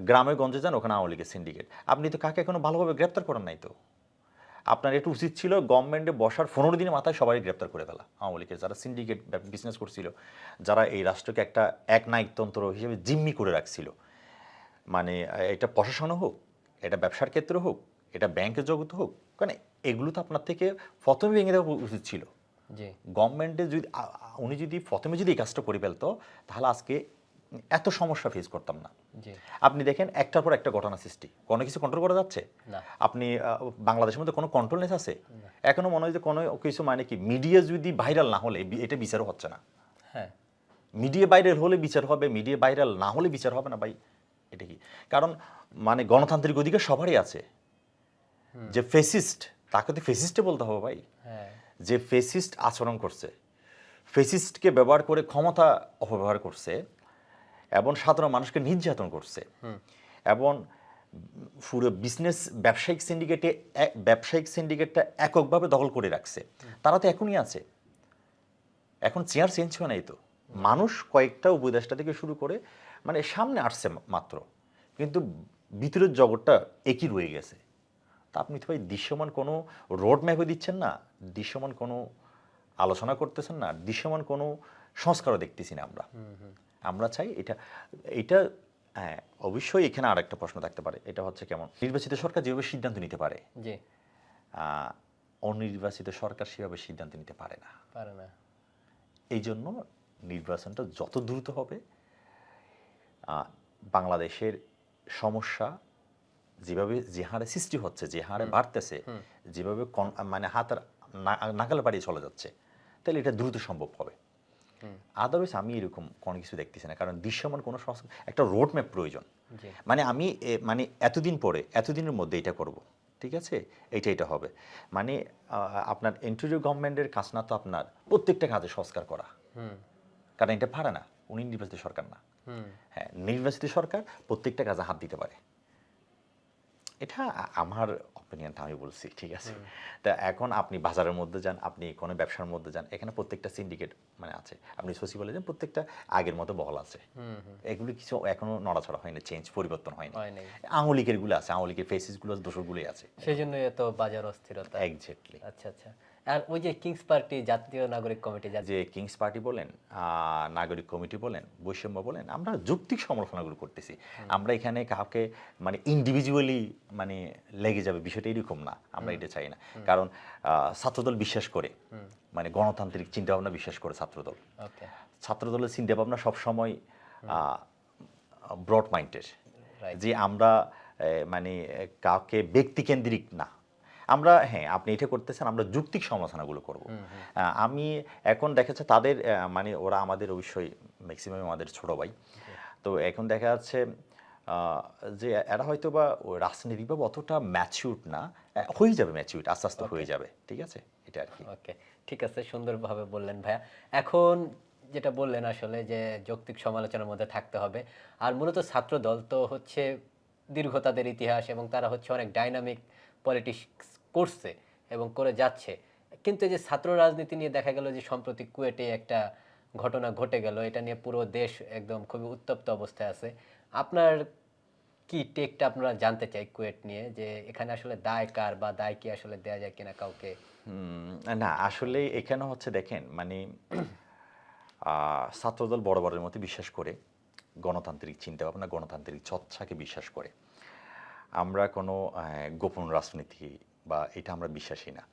গ্রামে গঞ্জে যান ওখানে আওয়ামী লীগের সিন্ডিকেট। আপনি তো কাকে এখনো ভালোভাবে গ্রেপ্তার করেন নাই তো। আপনার একটু উচিত ছিল গভর্নমেন্টে বসার ১৫ দিনের মাথায় সবাই গ্রেপ্তার করে ফেলা। আওয়ামী লীগের যারা সিন্ডিকেট বিজনেস করছিল, যারা এই রাষ্ট্রকে একটা একনায়কতন্ত্র হিসেবে জিম্মি করে রাখছিল, মানে এটা প্রশাসনও হোক, এটা ব্যবসার ক্ষেত্রে হোক, এটা ব্যাংকের জগৎ হোক, কারণ এগুলো তো আপনার থেকে প্রথমে ভেঙে দেওয়া উচিত ছিল। জি গভর্নমেন্টে যদি উনি যদি প্রথমে যদি এই কাজটা করে ফেলতো তাহলে আজকে এত সমস্যা ফেস করতাম না। জি আপনি দেখেন একটার পর একটা ঘটনা সৃষ্টি, কোনো কিছু কন্ট্রোল করা যাচ্ছে? না আপনি বাংলাদেশের মধ্যে কোনো কন্ট্রোলনেস আছে? এখনো মনে হয় যে কোনো কিছু মানে কি মিডিয়া যদি ভাইরাল না হলে এটা বিচারও হচ্ছে না। হ্যাঁ মিডিয়া ভাইরাল হলে বিচার হবে, মিডিয়া ভাইরাল না হলে বিচার হবে না ভাই। এটা কি? কারণ মানে গণতান্ত্রিক অধিকার সবারই আছে। যে ফেসিস্ট তাকে তো ফেসিস্টে বলতে হবে ভাই। হ্যাঁ যে ফেসিস্ট আচরণ করছে, ফেসিস্টকে ব্যবহার করে ক্ষমতা অপব্যবহার করছে এবং সাধারণ মানুষকে নির্যাতন করছে এবং পুরো বিজনেস ব্যবসায়িক সিন্ডিকেটটা এককভাবে দখল করে রাখছে। তারা তো এখনই আছে, এখন চেয়ার চেঞ্জ হয় নাই তো। মানুষ কয়েকটা উপদেষ্টা থেকে শুরু করে মানে সামনে আসছে মাত্র, কিন্তু ভিতরের জগৎটা একই রয়ে গেছে। তা আপনি তো ভাই দৃশ্যমান কোনো রোড ম্যাপও দিচ্ছেন না, দৃশ্যমান কোনো আলোচনা করতেছেন না, দৃশ্যমান কোনো সংস্কারও দেখতেছি না আমরা। আমরা চাই এটা হ্যাঁ, অবশ্যই এখানে আর একটা প্রশ্ন থাকতে পারে, এটা হচ্ছে কেমন নির্বাচিত সরকার যেভাবে সিদ্ধান্ত নিতে পারে, জি অনির্বাচিত সরকার সেভাবে সিদ্ধান্ত নিতে পারে না। পারে না। এই জন্য নির্বাচনটা যত দ্রুত হবে, বাংলাদেশের সমস্যা যেভাবে যে হারে সৃষ্টি হচ্ছে, যে হারে বাড়তেছে, যেভাবে মানে হাতের নাগাল বাড়িয়ে চলে যাচ্ছে, তাহলে এটা দ্রুত সম্ভব হবে। আদারওয়াইজ আমি এরকম কোনো কিছু দেখতেছি না, কারণ দৃশ্যমান কোনো সংস্কার, একটা রোড ম্যাপ প্রয়োজন। মানে আমি মানে এতদিনের মধ্যে এটা করব, ঠিক আছে, এটা হবে, মানে আপনার ইন্টেরিয়র গভর্নমেন্টের কাজ না তো আপনার প্রত্যেকটা কাজে সংস্কার করা, কারণ এটা পারে না, উনি নির্বাচিত সরকার না। হ্যাঁ, নির্বাচিত সরকার প্রত্যেকটা কাজে হাত দিতে পারে, এটা আমার অপিনিয়নটা আমি বলছি, ঠিক আছে। তা এখন আপনি বাজারের মধ্যে যান, আপনি কোনো ব্যবসার মধ্যে যান, এখানে প্রত্যেকটা সিন্ডিকেট মানে আছে, আপনি সোসি বলে যান, প্রত্যেকটা আগের মতো বহল আছে, এগুলি কিছু এখনো নড়াচড়া হয়নি, চেঞ্জ পরিবর্তন হয়নি। আওয়ামী লীগের গুলো আছে, আওয়ামী লীগের ফেসিসগুলো দোষরগুলোই আছে, সেই জন্য এত বাজার অস্থিরতা। এক্স্যাক্টলি। আচ্ছা আচ্ছা। আর ওই যে কিংস পার্টি, জাতীয় নাগরিক কমিটি, যে কিংস পার্টি বলেন, নাগরিক কমিটি বলেন, বৈষম্য বলেন, আমরা যৌক্তিক সমালোচনাগুলো করতেছি। আমরা এখানে কাউকে মানে ইন্ডিভিজুয়ালি মানে লেগে যাবে বিষয়টা এরকম না, আমরা এটা চাই না। কারণ ছাত্রদল বিশ্বাস করে, মানে গণতান্ত্রিক চিন্তাভাবনা বিশ্বাস করে ছাত্রদল। ছাত্রদলের চিন্তাভাবনা সবসময় ব্রড মাইন্ডের, যে আমরা মানে কাউকে ব্যক্তিকেন্দ্রিক না, আমরা হ্যাঁ আপনি এটা করতেছেন, আমরা যৌক্তিক সমালোচনাগুলো করব। আমি এখন দেখেছে তাদের মানে ওরা আমাদের অবশ্যই ম্যাক্সিমাম আমাদের ছোট ভাই, তো এখন দেখা যাচ্ছে যে এরা হয়তো বা রাজনীতিভাবে অতটা ম্যাচিউর না, হয়ে যাবে ম্যাচিউর, আস্তে আস্তে হয়ে যাবে, ঠিক আছে, এটা আর কি। ওকে, ঠিক আছে, সুন্দরভাবে বললেন ভাইয়া। এখন যেটা বললেন আসলে যে যৌক্তিক সমালোচনার মধ্যে থাকতে হবে, আর মূলত ছাত্র দল তো হচ্ছে দীর্ঘ তাদের ইতিহাস এবং তারা হচ্ছে অনেক ডাইনামিক পলিটিক্স করছে এবং করে যাচ্ছে, কিন্তু এই যে ছাত্র রাজনীতি নিয়ে দেখা গেল যে সম্প্রতি কুয়েটে একটা ঘটনা ঘটে গেল, এটা নিয়ে পুরো দেশ একদম খুবই উত্তপ্ত অবস্থায় আছে। আপনার কি টেকটা আপনারা জানতে চাই কুয়েট নিয়ে, যে এখানে আসলে দায় কার, বা দায় কি আসলে দেয়া যায় কিনা কাউকে? না আসলে এখানে হচ্ছে দেখেন মানে ছাত্রদল বরাবরের মতো বিশ্বাস করে গণতান্ত্রিক চিন্তাভাবনা, গণতান্ত্রিক চর্চাকে বিশ্বাস করে। আমরা কোনো গোপন রাজনীতি বা এটা আমরা বিশ্বাসী না,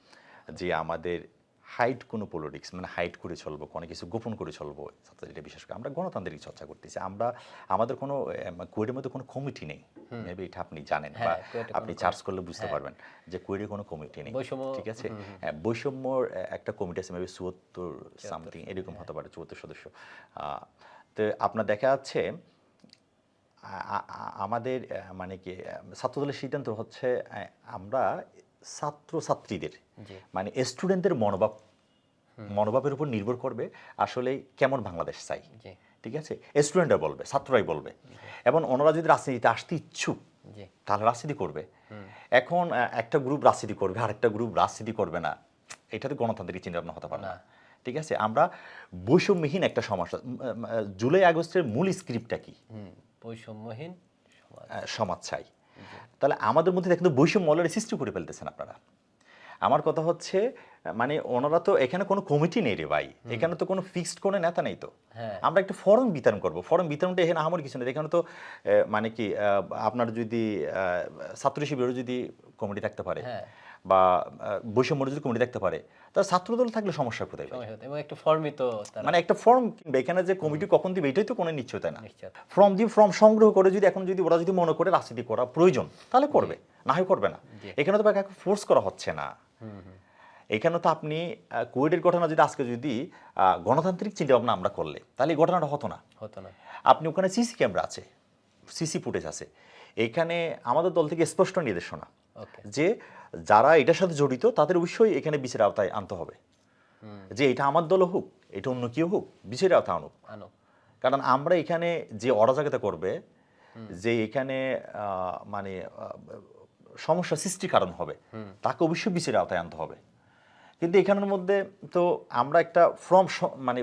যে আমাদের হাইড কোনো পলিটিক্স মানে হাইড করে চলবো, কোনো কিছু গোপন করে চলবো, ছাত্রদের এটা বিশ্বাস করে। আমরা গণতান্ত্রিক চর্চা করতেছি, আমরা আমাদের কোনো কুয়েটের মধ্যে কোনো কমিটি নেই, মেবি এটা আপনি জানেন বা আপনি চার্জ করলে বুঝতে পারবেন যে কুয়েটে কোনো কমিটি নেই, ঠিক আছে। বৈষম্যর একটা কমিটি আছে, মেবি ৭৪ সামথিং এরকম হতে পারে, ৭৪ সদস্য। তো আপনার দেখা যাচ্ছে আমাদের মানে কি ছাত্রদলের সিদ্ধান্ত হচ্ছে আমরা ছাত্রছাত্রীদের মানে স্টুডেন্টদের মনোভাবের উপর নির্ভর করবে আসলে কেমন বাংলাদেশ চাই, ঠিক আছে, স্টুডেন্টরা বলবে, ছাত্ররাই বলবে। এবং ওনারা যদি রাজনীতিতে আসতে ইচ্ছুক তাহলে রাজনীতি করবে। এখন একটা গ্রুপ রাজনীতি করবে, আরেকটা গ্রুপ রাজনীতি করবে না, এটা তো গণতান্ত্রিক চিন্তাভাবনা হতে পারে না, ঠিক আছে। আমরা বৈষম্যহীন একটা সমাজ, জুলাই আগস্টের মূল স্ক্রিপ্টটা কি, বৈষম্যহীন সমাজ চাই। তাহলে আমাদের মধ্যে কিন্তু বৈষম্য অলরেডি সৃষ্টি করে ফেলতেছেন আপনারা। আমার কথা হচ্ছে মানে ওনারা তো এখানে কোনো কমিটি নেই রে ভাই, এখানে তো কোনো ফিক্সড কোনো নেতা নেই, তো আমরা একটা ফর্ম বিতরণ করব। ফর্ম বিতরণটা এখানে আমার কিছু নেই, এখানে তো মানে কি আপনার যদি ছাত্র শিবিরের যদি কমিটি থাকতে পারে, বা বৈষম্য যদি কমিটি দেখতে পারে, তাহলে ছাত্রদল থাকলে সমস্যা কোথায় ভাই? সময় হতে এবং একটু ফর্মই তো তারা মানে একটা ফর্ম কিনবে, এখানে যে কমিটি কখন দিবে এটাই তো কোনো নিশ্চয়তা না। নিশ্চয়। ফর্ম সংগ্রহ করে যদি এখন যদি ওরা যদি মনে করে রাজনীতি করা প্রয়োজন তাহলে করবে, না হয় করবে না। এখানে তো কাউকে ফোর্স করা হচ্ছে না। এখানে তো আপনি কুয়েটের ঘটনা যদি আজকে যদি গণতান্ত্রিক চিন্তা ভাবনা আমরা করলে তাহলে এই ঘটনাটা হতো না। হতো না। আপনি ওখানে সিসি ক্যামেরা আছে, সিসি ফুটেজ আছে, এখানে আমাদের দল থেকে স্পষ্ট নির্দেশনা ওকে। যে যারা এটার সাথে জড়িত তাদের অবশ্যই এখানে বিচারের আওতায় আনতে হবে। যে এটা আমার দল হোক, এটা অন্য কেউ হোক, বিচারের আওতায় আনুক। আনো। কারণ আমরা এখানে যে অরাজকতা করবে, যে এখানে মানে সমস্যা সৃষ্টির কারণ হবে, তাকে অবশ্যই বিচারের আওতায় আনতে হবে। কিন্তু এখানের মধ্যে তো আমরা একটা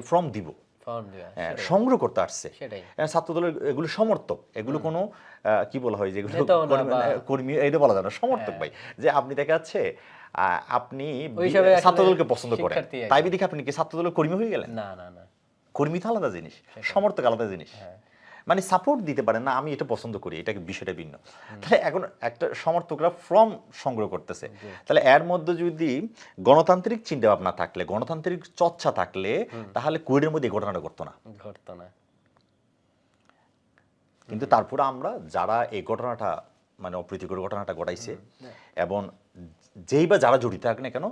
ফর্ম দিব, ফর্ম দেওয়া সংগ্রহ করতে আসছে। সেটাই। ছাত্রদলের এগুলো সমর্থক, এগুলো কোনো কি বলা হয় যেগুলো নেতাও না বা- কর্মী, এটা বলা যায় না, সমর্থক ভাই। যে আপনি দেখা যাচ্ছে আপনি ওই হিসাবে আসলে ছাত্রদলকে পছন্দ করেন, শিক্ষার্থী একদম। তাই দেখে আপনি কি ছাত্রদলের কর্মী হয়ে গেলেন? না না না। কর্মী তো আলাদা জিনিস, সমর্থক আলাদা জিনিস। মানে সাপোর্ট দিতে পারেন না, আমি এটা পছন্দ করি, এটা বিষয়টা ভিন্ন। তাহলে এখন একটা সমর্থকরা ফর্ম সংগ্রহ করতেছে, তাহলে এর মধ্যে যদি গণতান্ত্রিক চিন্তা ভাবনা থাকলে, গণতান্ত্রিক চর্চা থাকলে, তাহলে কুয়েটের মধ্যে এই ঘটনাটা ঘটতো না। ঘটতো না। কিন্তু তারপরে আমরা যারা এই ঘটনাটা মানে অপ্রীতিকর ঘটনাটা ঘটাইছে এবং যেই বা যারা জড়িত থাক না কেন,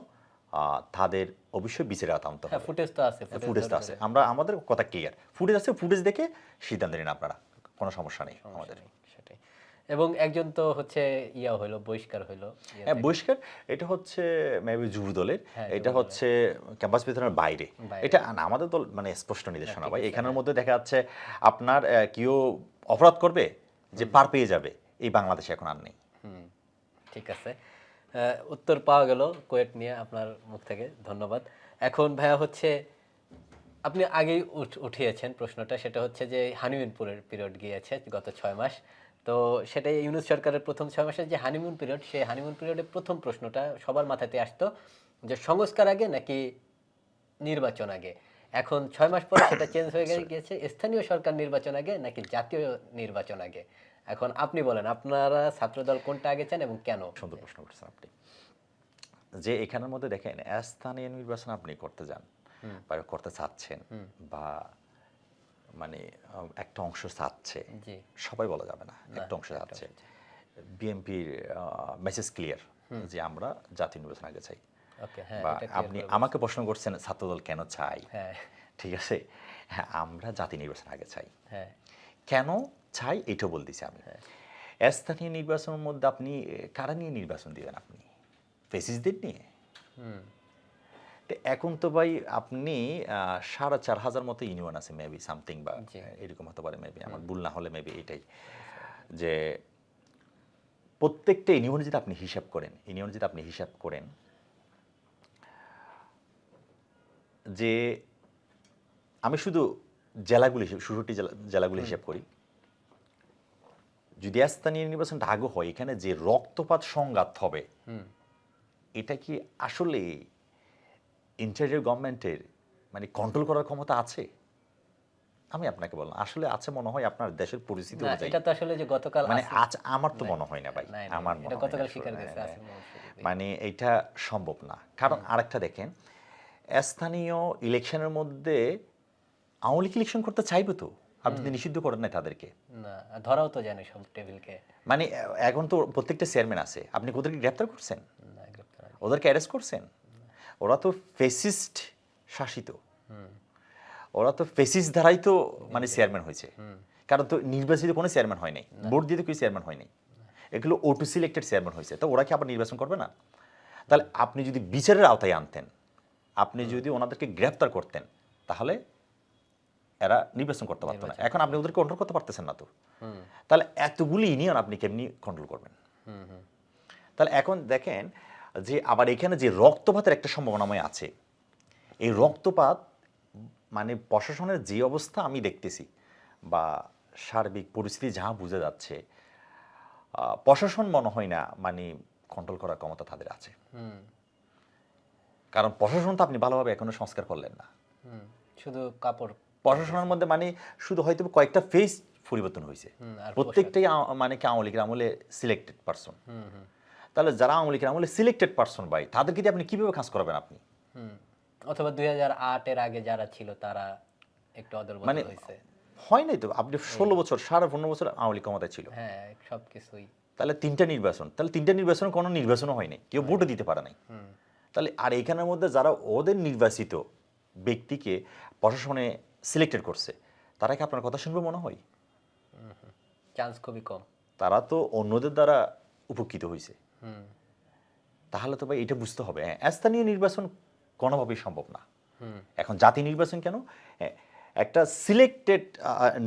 তাদের অবশ্যই বিচারে আনতে হ্যাঁ, হবে। ফুটেজ তো আছে। ফুটেজ তো আছে, আমরা আমাদের কথা ক্লিয়ার, ফুটেজ আছে, ফুটেজ দেখে সিদ্ধান্ত নিন আপনারা, কোনো সমস্যা নেই আমাদের। সেটাই। এবং একজন তো হচ্ছে ইয়া হইলো, বহিষ্কার হইলো। হ্যাঁ, বহিষ্কার এটা হচ্ছে মেবি যুব দলের, এটা হচ্ছে ক্যাম্পাস বিতরণের বাইরে। এটা না, আমাদের দল মানে স্পষ্ট নির্দেশনা ভাই। এখানের মধ্যে দেখা যাচ্ছে আপনার কেউ অপরাধ করবে যে পার পেয়ে যাবে, এই বাংলাদেশে এখন আর নেই। ঠিক আছে। উত্তর পাওয়া গেল কুয়েট নিয়ে আপনার মুখ থেকে, ধন্যবাদ। এখন ভাইয়া হচ্ছে আপনি আগেই উঠিয়েছেন প্রশ্নটা, সেটা হচ্ছে যে হানিমুন পিরিয়ড গিয়েছে গত 6 মাস। তো সেটাই ইউনূস সরকারের প্রথম 6 মাসের যে হানিমুন পিরিয়ড, সেই হানিমুন পিরিয়ডে প্রথম প্রশ্নটা সবার মাথাতে আসতো যে সংস্কার আগে নাকি নির্বাচন আগে। এখন 6 মাস পরে সেটা চেঞ্জ হয়ে গিয়েছে, স্থানীয় সরকার নির্বাচন আগে নাকি জাতীয় নির্বাচন আগে। এখন আপনি বলেন, আপনারা ছাত্রদল কোনটা আগে চান এবং কেন? সুন্দর প্রশ্ন করছেন আপনি। যে এখানের মধ্যে দেখেন স্থানীয় নির্বাচন আপনি করতে যান বা করতে চাচ্ছেন, বা মানে একটা অংশ চাচ্ছে, জি। সবাই বলা যাবে না, একটা অংশ চাচ্ছে। বিএনপির মেসেজ ক্লিয়ার যে আমরা জাতীয় নির্বাচন আগে চাই। ওকে, হ্যাঁ, বা এটা clear আপনি করে আমাকে প্রশ্ন করছেন ছাত্রদল কেন চাই, হ্যাঁ, ঠিক আছে, হ্যাঁ আমরা জাতীয় নির্বাচন আগে চাই। হ্যাঁ, কেন চাই এটাও বলতেছি আমি। স্থানীয় নির্বাচনের মধ্যে আপনি কারা নিয়ে নির্বাচন দিবেন? আপনি ফেসিসদের নিয়ে? তো এখন তো ভাই আপনি 4,500 মতো ইউনিয়ন আছে মেবি সামথিং, বা এরকম হতে পারে মেবি, আমার ভুল না হলে মেবি এটাই, যে প্রত্যেকটা ইউনিয়ন যদি আপনি হিসাব করেন যে আমি শুধু জেলাগুলি 66 জেলাগুলি হিসাব করি, যদি স্থানীয় নির্বাচনটা আগে হয়, এখানে যে রক্তপাত সংঘাত হবে, এটা কি আসলে ইন্টারিয়র গভর্নমেন্টের মানে কন্ট্রোল করার ক্ষমতা আছে? আমি আপনাকে বললাম আসলে আছে, মনে হয় আপনার দেশের পরিস্থিতি না, অনুযায়ী। এটা তো আসলে যে গতকাল মানে আছে। আমার তো মনে হয় না ভাই, নাই, আমার এটা মনে হয় গতকাল না স্বীকার আসলে, করেছে হ্যাঁ, আসিফ মোহাম্মদ শরীফ। মানে এটা সম্ভব না। কারণ আরেকটা দেখেন, স্থানীয় ইলেকশনের মধ্যে আওয়ামী লীগ ইলেকশন করতে চাইবে তো, আপনি যদি নিষিদ্ধ করেন না তাদেরকে। না, ধরাও তো জানে সব টেবিলকে। মানে এখন তো প্রত্যেকটা চেয়ারম্যান আছে, আপনি ওদেরকে গ্রেপ্তার করছেন? না, গ্রেপ্তার হয়নি। ওদেরকে অ্যারেস্ট করছেন? ওরা তো ফেসিস্ট শাসিত, ওরা তো ফেসিস্ট দ্বারাই তো মানে চেয়ারম্যান হয়েছে। কারণ তো নির্বাচিত কোনো চেয়ারম্যান হয় নাই, ভোট দিয়ে তো কোনো চেয়ারম্যান হয় নাই, এগুলো ওটু সিলেক্টেড চেয়ারম্যান হয়েছে। তো ওরা কি আবার নির্বাচন করবে না? তাহলে আপনি যদি বিচারের আওতায় আনতেন, আপনি যদি ওনাদেরকে গ্রেপ্তার করতেন, তাহলে এরা নির্বাচন করতে পারতো না। এখন আপনি ওদেরকে কন্ট্রোল করতে পারতেছেন না তো, তাহলে এতগুলি ইউনিয়ন আপনি কেমনি কন্ট্রোল করবেন? তাহলে এখন দেখেন যে আবার এখানে যে রক্তপাতের একটা সম্ভাবনাময় আছে, এই রক্তপাত মানে প্রশাসনের যে অবস্থা আমি দেখতেছি বা সার্বিক পরিস্থিতি যা বোঝা যাচ্ছে, প্রশাসন মনে হয় না মানে কন্ট্রোল করার ক্ষমতা তাদের আছে। কারণ প্রশাসন তো আপনি ভালোভাবে এখনো সংস্কার করলেন না। শুধু কাপড় প্রশাসনের মধ্যে মানে শুধু হয়তো কয়েকটা ফেস পরিবর্তন হয়েছে, আর প্রত্যেকটাই মানে কি আওয়ামী লীগের আমলে সিলেক্টেড পারসন। তাহলে যারা আওয়ামী লীগের আমলে সিলেক্টেড পার্সন ভাই তাদেরকে দিয়ে আপনি কিভাবে কাজ করাবেন আপনি? অথবা 2008 এর আগে যারা ছিল তারা একটু মানে অদলবদল হয়েছে। হয় নাই তো, আপনি 16 বছর 15.5 বছর আওয়ামী লীগ ক্ষমতায় ছিল, হ্যাঁ, সবকিছুই। তাহলে তিনটা নির্বাচন কোনো নির্বাচনও হয় নাই, কেউ ভোটও দিতে পারে নাই। তাহলে আর এখানের মধ্যে যারা ওদের নির্বাচিত ব্যক্তিকে প্রশাসনে সিলেক্টেড করছে তারা কি আপনার কথা শুনবে মনে হয়? চান্স খুবই কম। তারা তো অন্যদের দ্বারা উপকৃত হয়েছে। তাহলে তো ভাই এটা বুঝতে হবে, স্থানীয় নির্বাচন কোনোভাবেই সম্ভব না। এখন জাতীয় নির্বাচন কেন? একটা সিলেক্টেড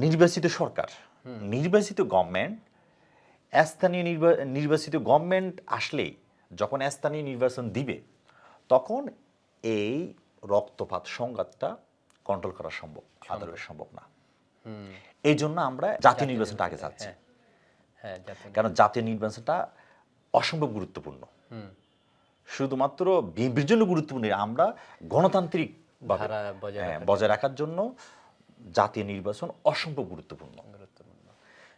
নির্বাচিত সরকার, নির্বাচিত গভর্নমেন্ট, স্থানীয় নির্বাচিত গভর্নমেন্ট আসলেই যখন স্থানীয় নির্বাচন দিবে তখন এই রক্তপাত সংঘাতটা কন্ট্রোল করা সম্ভব, আদরও সম্ভব না। এই জন্য আমরা জাতীয় নির্বাচনটা আগে চাচ্ছি। হ্যাঁ, জাতীয় কারণ জাতীয় নির্বাচনটা অসম্ভব গুরুত্বপূর্ণ। শুধুমাত্র বিএনপির জন্য গুরুত্বপূর্ণ, আমরা গণতান্ত্রিক ধারা বজায় রাখার জন্য জাতীয় নির্বাচন অসম্ভব গুরুত্বপূর্ণ।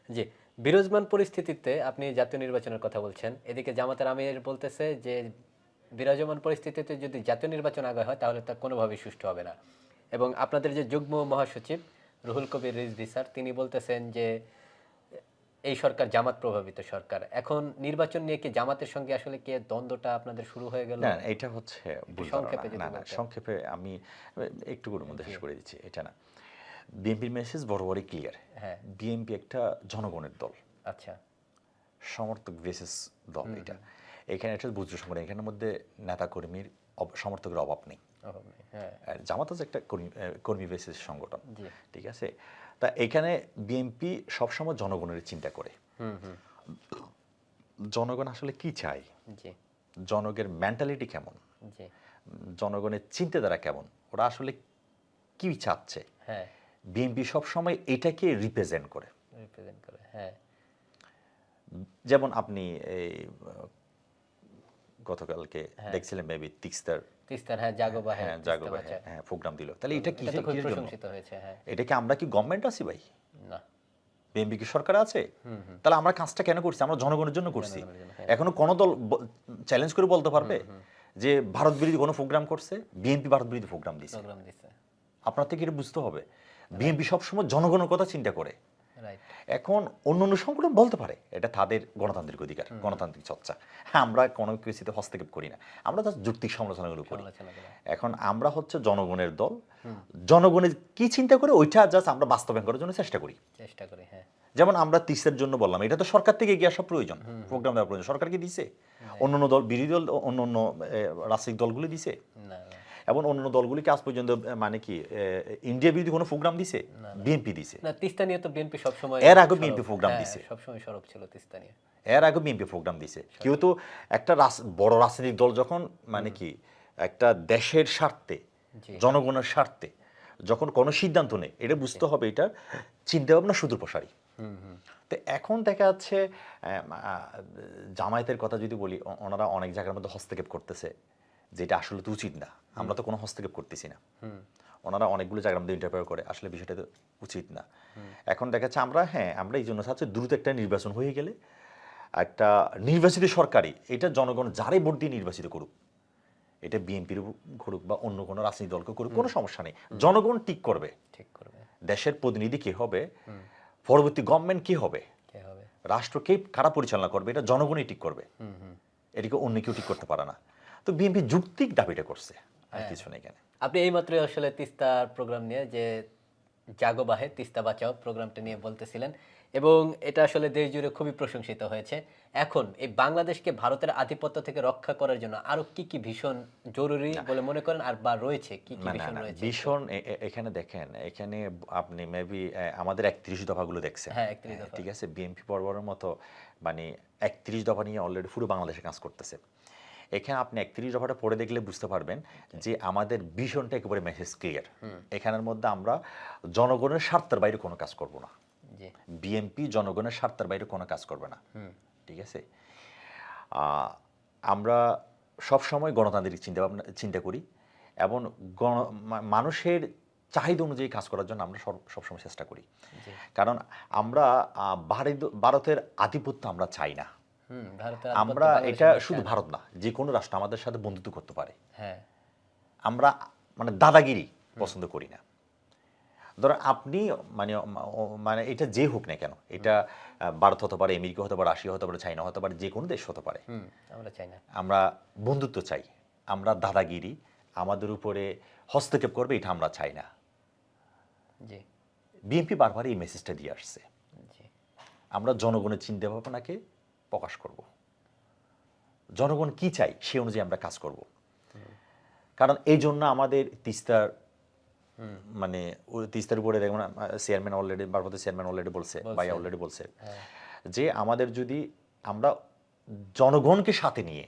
জি, বিরাজমান পরিস্থিতিতে আপনি জাতীয় নির্বাচনের কথা বলছেন, এদিকে জামাতের আমির বলতেছে যে বিরাজমান পরিস্থিতিতে যদি জাতীয় নির্বাচন আগে হয় তাহলে তা কোনোভাবেই সুষ্ঠু হবে না। এবং আপনাদের যে যুগ্ম মহাসচিব রুহুল কবির রিজভী স্যার তিনি বলতেছেন যে এই সরকার জামাত প্রভাবিত সরকার। এখন নির্বাচন নিয়ে কি জামাতের সঙ্গে আসলে কি দ্বন্দ্বটা আপনাদের শুরু হয়ে গেল? না, এটা হচ্ছে ভুল সংক্ষেপে ধারণা। যদি না, বলতেন। সংক্ষেপে আমি একটু করে মধ্যে শেষ করে দিচ্ছি। এটা না, বিএনপির মেসেজ বরাবরই ক্লিয়ার। হ্যাঁ, বিএনপি একটা জনগণের দল, আচ্ছা, সমর্থক বেসিস দল। এটা এখানে একটা বুঝতে সংগঠন, এখানের মধ্যে নেতা কর্মীর সমর্থকের অভাব নেই। অভাব নেই। হ্যাঁ, আর জামাত হচ্ছে একটা কর্মী বেসিস সংগঠন, জি, ঠিক আছে? তা এখানে বিএনপি সবসময় জনগণের চিন্তা করে। জনগণ আসলে কি চায়, জি, জনগণের মেন্টালিটি কেমন, জি, জনগণের চিন্তাধারা কেমন, ওরা আসলে কি চাচ্ছে, হ্যাঁ, বিএনপি সবসময় এটাকে রিপ্রেজেন্ট করে। রিপ্রেজেন্ট করে। হ্যাঁ, যেমন আপনি এই গতকালকে দেখছিলেন মেবি তিস্তার, হ্যাঁ, জাগো বা হ্যাঁ জাগো ভাই, হ্যাঁ প্রোগ্রাম দিল, তাহলে এটা কি এটা তো খুব কিসের জন্য? প্রশংসিত হয়েছে। হ্যাঁ, এটা কি আমরা কি গভর্নমেন্ট আছি ভাই? না, বিএনপি কি সরকার আছে? তাহলে আমরা কাজটা কেন করছি? আমরা জনগণের জন্য করছি। জনগণের জন্য, হ্যাঁ। এখনো কোন দল চ্যালেঞ্জ করে বলতে পারবে যে ভারত বিরোধী কোনো প্রোগ্রাম করছে? বিএনপি ভারত বিরোধী প্রোগ্রাম দিছে। প্রোগ্রাম দিছে। আপনার থেকে এটা বুঝতে হবে, বিএনপি সবসময় জনগণের কথা চিন্তা করে। রাইট। এখন অন্য সংগঠন বলতে পারে এটা তাদের গণতান্ত্রিক অধিকার, গণতান্ত্রিক চর্চা। হ্যাঁ, আমরা কোনো কিছুতে হস্তক্ষেপ করি না, আমরা জাস্ট যুক্তিক সমালোচনাগুলো করি। এখন আমরা হচ্ছে জনগণের দল, জনগণের কি চিন্তা করে ওইটা জাস্ট আমরা বাস্তবায়ন করার জন্য চেষ্টা করি। হ্যাঁ, যেমন আমরা তিস্তার জন্য বললাম, এটা তো সরকার থেকে এগিয়ে আসা প্রয়োজন, প্রোগ্রাম দেওয়া প্রয়োজন। সরকার কি দিছে? অন্য দল, বিরোধী দল, অন্য রাজনৈতিক দলগুলি দিছে? না, এবং অন্য দলগুলিকে আজ পর্যন্ত মানে কি ইন্ডিয়া বিরোধী কোনো প্রোগ্রাম দিছে? বিএনপি দিছে। না, তিস্তা নিয়ে তো বিএনপি সবসময় এর আগে বিএনপি প্রোগ্রাম দিছে, সবসময় সরব ছিল তিস্তা নিয়ে। এর আগে বিএনপি প্রোগ্রাম দিছে। কেউ তো একটা বড় রাজনৈতিক দল যখন মানে কি একটা দেশের স্বার্থে, জনগণের স্বার্থে যখন কোনো সিদ্ধান্ত নেয়, এটা বুঝতে হবে এটার চিন্তা ভাবনা সুদূরপ্রসারী। তো এখন দেখা যাচ্ছে জামায়াতের কথা যদি বলি, ওনারা অনেক জায়গার মধ্যে হস্তক্ষেপ করতেছে, যেটা আসলে তো উচিত না। আমরা তো কোনো হস্তক্ষেপ করতেছি না, ওনারা অনেকগুলো জায়গার মধ্যে ইন্টারফেয়ার করে, আসলে বিষয়টা তো উচিত না। এখন দেখা যাচ্ছে আমরা এই জন্য চাচ্ছি দ্রুত একটা নির্বাচন হয়ে গেলে একটা নির্বাচিত সরকারি, এটা জনগণ যারাই ভোট দিয়ে নির্বাচিত করুক, এটা বিএনপির করুক বা অন্য কোনো রাজনৈতিক দলকে করুক, কোনো সমস্যা নেই। জনগণ ঠিক করবে দেশের প্রতিনিধি কে হবে, পরবর্তী গভর্নমেন্ট কি হবে, রাষ্ট্রকে কারা পরিচালনা করবে, এটা জনগণই ঠিক করবে। এটিকে অন্য কেউ ঠিক করতে পারে না। তো বিএনপি যুক্তিক দাবিটা করছে, আর কিছু নেই। কেন আপনি এইমাত্রই আসলে তিস্তার প্রোগ্রাম নিয়ে যে জাগো বাহে তিস্তা বাঁচাও প্রোগ্রামটা নিয়ে বলতেছিলেন, এবং এটা আসলে দেশ জুড়ে খুবই প্রশংসিত হয়েছে। এখন এই বাংলাদেশকে ভারতের আধিপত্য থেকে রক্ষা করার জন্য আরো কি কি ভীষণ জরুরি বলে মনে করেন, আর বা রয়েছে কি কি ভীষণ রয়েছে? ভীষণ এখানে দেখেন, এখানে আপনি মেবি আমাদের 31 দফাগুলো দেখছেন। হ্যাঁ, 31 দফা, ঠিক আছে। বিএনপি বরাবরের মতো মানে 31 দফা নিয়ে অলরেডি পুরো বাংলাদেশে কাজ করতেছে। এখানে আপনি 31 দফাটা পড়ে দেখলে বুঝতে পারবেন যে আমাদের ভীষণটা একেবারে মেসেজ ক্লিয়ার। এখানের মধ্যে আমরা জনগণের স্বার্থের বাইরে কোনো কাজ করব না। বিএনপি জনগণের স্বার্থের বাইরে কোনো কাজ করবে না, ঠিক আছে? আমরা সবসময় গণতান্ত্রিক চিন্তা করি এবং মানুষের চাহিদা অনুযায়ী কাজ করার জন্য আমরা সবসময় চেষ্টা করি। কারণ আমরা ভারতের আধিপত্য আমরা চাই না। ভারতের আমরা আধিপত্য এটা বাংলাদেশে শুধু চায় না। ভারত না, যে কোনো রাষ্ট্র আমাদের সাথে বন্ধুত্ব করতে পারে। হ্যাঁ, আমরা মানে দাদাগিরি পছন্দ করি না। ধরো আপনি মানে মানে এটা যে হোক না কেন, এটা ভারত হতে পারে, আমেরিকা হতে পারে, রাশিয়া হতে পারে, চাইনা হতে পারে, যে কোনো দেশ হতে পারে। আমরা চাই না। আমরা বন্ধুত্ব চাই, আমরা দাদাগিরি আমাদের উপরে হস্তক্ষেপ করবে এটা আমরা চাই না। জি, বিএনপি বারবার এই মেসেজটা দিয়ে আসছে। জি, আমরা জনগণের চিন্তা ভাবনাকে প্রকাশ করব, জনগণ কি চাই সে অনুযায়ী আমরা কাজ করব। কারণ এই জন্য আমাদের তিস্তার মানে তিস্তার উপরে দেখুন চেয়ারম্যান অলরেডি, বারপথের চেয়ারম্যান অলরেডি বলছে, ভাই অলরেডি বলছে যে আমাদের যদি আমরা জনগণকে সাথে নিয়ে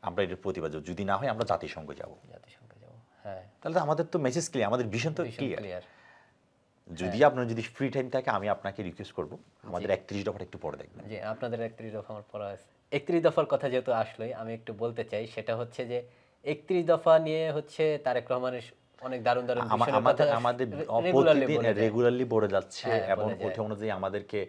আমরা এটার প্রতিবাদ, যদি না হয় আমরা জাতিসংঘ যাব। জাতিসংঘে যাব। হ্যাঁ, তাহলে তো আমাদের তো মেসেজ ক্লিয়ার, আমাদের ভিশন তো ভীষণ ক্লিয়ার। ক্লিয়ার। যদি আপনার যদি ফ্রি টাইম থাকে আমি আপনাকে রিকোয়েস্ট করব আমাদের 31 দফাটা একটু পড়ে দেখবেন। জি, আপনাদের 31 দফা আমার পড়া আছে। 31 দফার কথা যেহেতু আসলোই, আমি একটু বলতে চাই, সেটা হচ্ছে যে 31 দফা নিয়ে হচ্ছে তারেক রহমানের অনেক দারুণ দারুণ বিষয়ের কথা আমাদের রেগুলারলি বলে যায়। রেগুলারলি বলে যাচ্ছে হ্যাঁ, এবং বলে যায়। ওঠে অনুযায়ী আমাদেরকে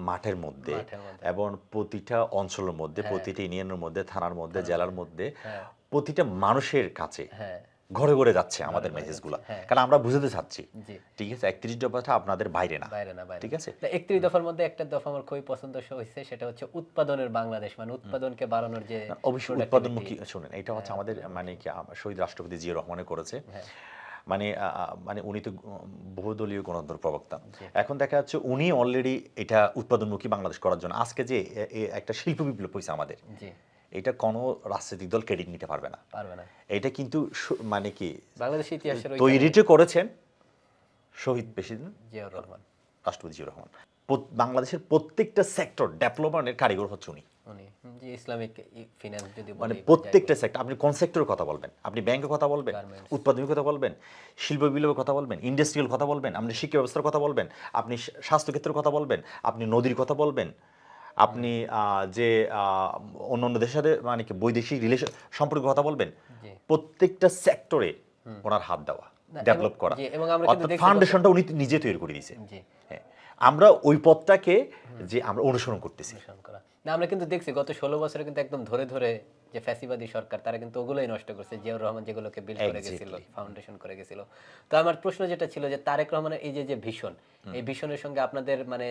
মাঠের মধ্যে মাঠের মধ্যে। এবং প্রতিটা অঞ্চলের মধ্যে, প্রতিটা ইউনিয়নের মধ্যে, থানার মধ্যে, জেলার মধ্যে, হ্যাঁ। প্রতিটা মানুষের কাছে হ্যাঁ, ঘরে ঘরে যাচ্ছে আমাদের মেসেজগুলো। হ্যাঁ। কারণ আমরা বুঝাতে চাচ্ছি, জি, ঠিক আছে, 31 দফাটা আপনাদের বাইরে না, বাইরে না, বাইরে ঠিক না। আছে। তো 31 দফার মধ্যে একটা দফা আমার খুবই পছন্দ হয়েছে, সেটা হচ্ছে উৎপাদনের বাংলাদেশ, মানে উৎপাদনকে বাড়ানোর যে অবশ্যই উৎপাদনমুখী, শুনেন এটা হচ্ছে আমাদের মানে কি শহীদ রাষ্ট্রপতি জিয়া রহমানে করেছে। মানে মানে উনি তো বহুদলীয় গণতন্ত্র প্রবক্তা। এখন দেখা যাচ্ছে উনি অলরেডি এটা উৎপাদনমুখী বাংলাদেশ করার জন্য আজকে যে একটা শিল্প বিপ্লব হয়েছে আমাদের, জি, এটা কোনো রাজনৈতিক দল ক্রেডিট নিতে পারবে না। পারবে না। এটা কিন্তু মানে কি বাংলাদেশের ইতিহাসের ওই তৈরিটা করেছেন শহীদ প্রেসিডেন্ট জিয়াউর রহমান, রাষ্ট্রপতি জিয়া রহমান। বাংলাদেশের প্রত্যেকটা সেক্টর ডেভেলপমেন্টের কারিগর হচ্ছে উনি। উনি যে ইসলামিক ফিনান্স যদি মানে বলি, প্রত্যেকটা সেক্টর, আপনি কোন সেক্টরের কথা বলবেন, আপনি ব্যাংকের কথা বলবেন, Garments। উৎপাদনের কথা বলবেন, শিল্প বিপ্লবের কথা বলবেন, ইন্ডাস্ট্রিয়াল কথা বলবেন, আপনি শিক্ষা ব্যবস্থার কথা বলবেন, আপনি স্বাস্থ্যক্ষেত্রের কথা বলবেন, আপনি নদীর কথা বলবেন, আপনি যে অন্য দেশের সাথে মানে কি বৈদেশিক রিলেশন সম্পর্কের কথা বলবেন, জি। প্রত্যেকটা সেক্টরে ওনার হাত দেওয়া, না, ডেভেলপ করা, জি, এবং আমরা কিন্তু দেখছি ফাউন্ডেশনটা উনি নিজে তৈরি করে দিয়েছে। জি, হ্যাঁ, আমরা ওই পথটাকে যে আমরা অনুসরণ করতেছি। অনুসরণ করা। না, আমরা কিন্তু দেখছি গত 16 বছরে কিন্তু একদম ধরে ধরে যে ফ্যাসিবাদী সরকার, তারা কিন্তু ওগুলোই নষ্ট করছে। জিয়াউর রহমান যেগুলোকে বিল্ড করে গেছিল, ফাউন্ডেশন করে গেছিল। তো আমার প্রশ্ন যেটা ছিল যে তারেক রহমানের এই যে ভিশন, এই ভিশনের সঙ্গে আপনাদের মানে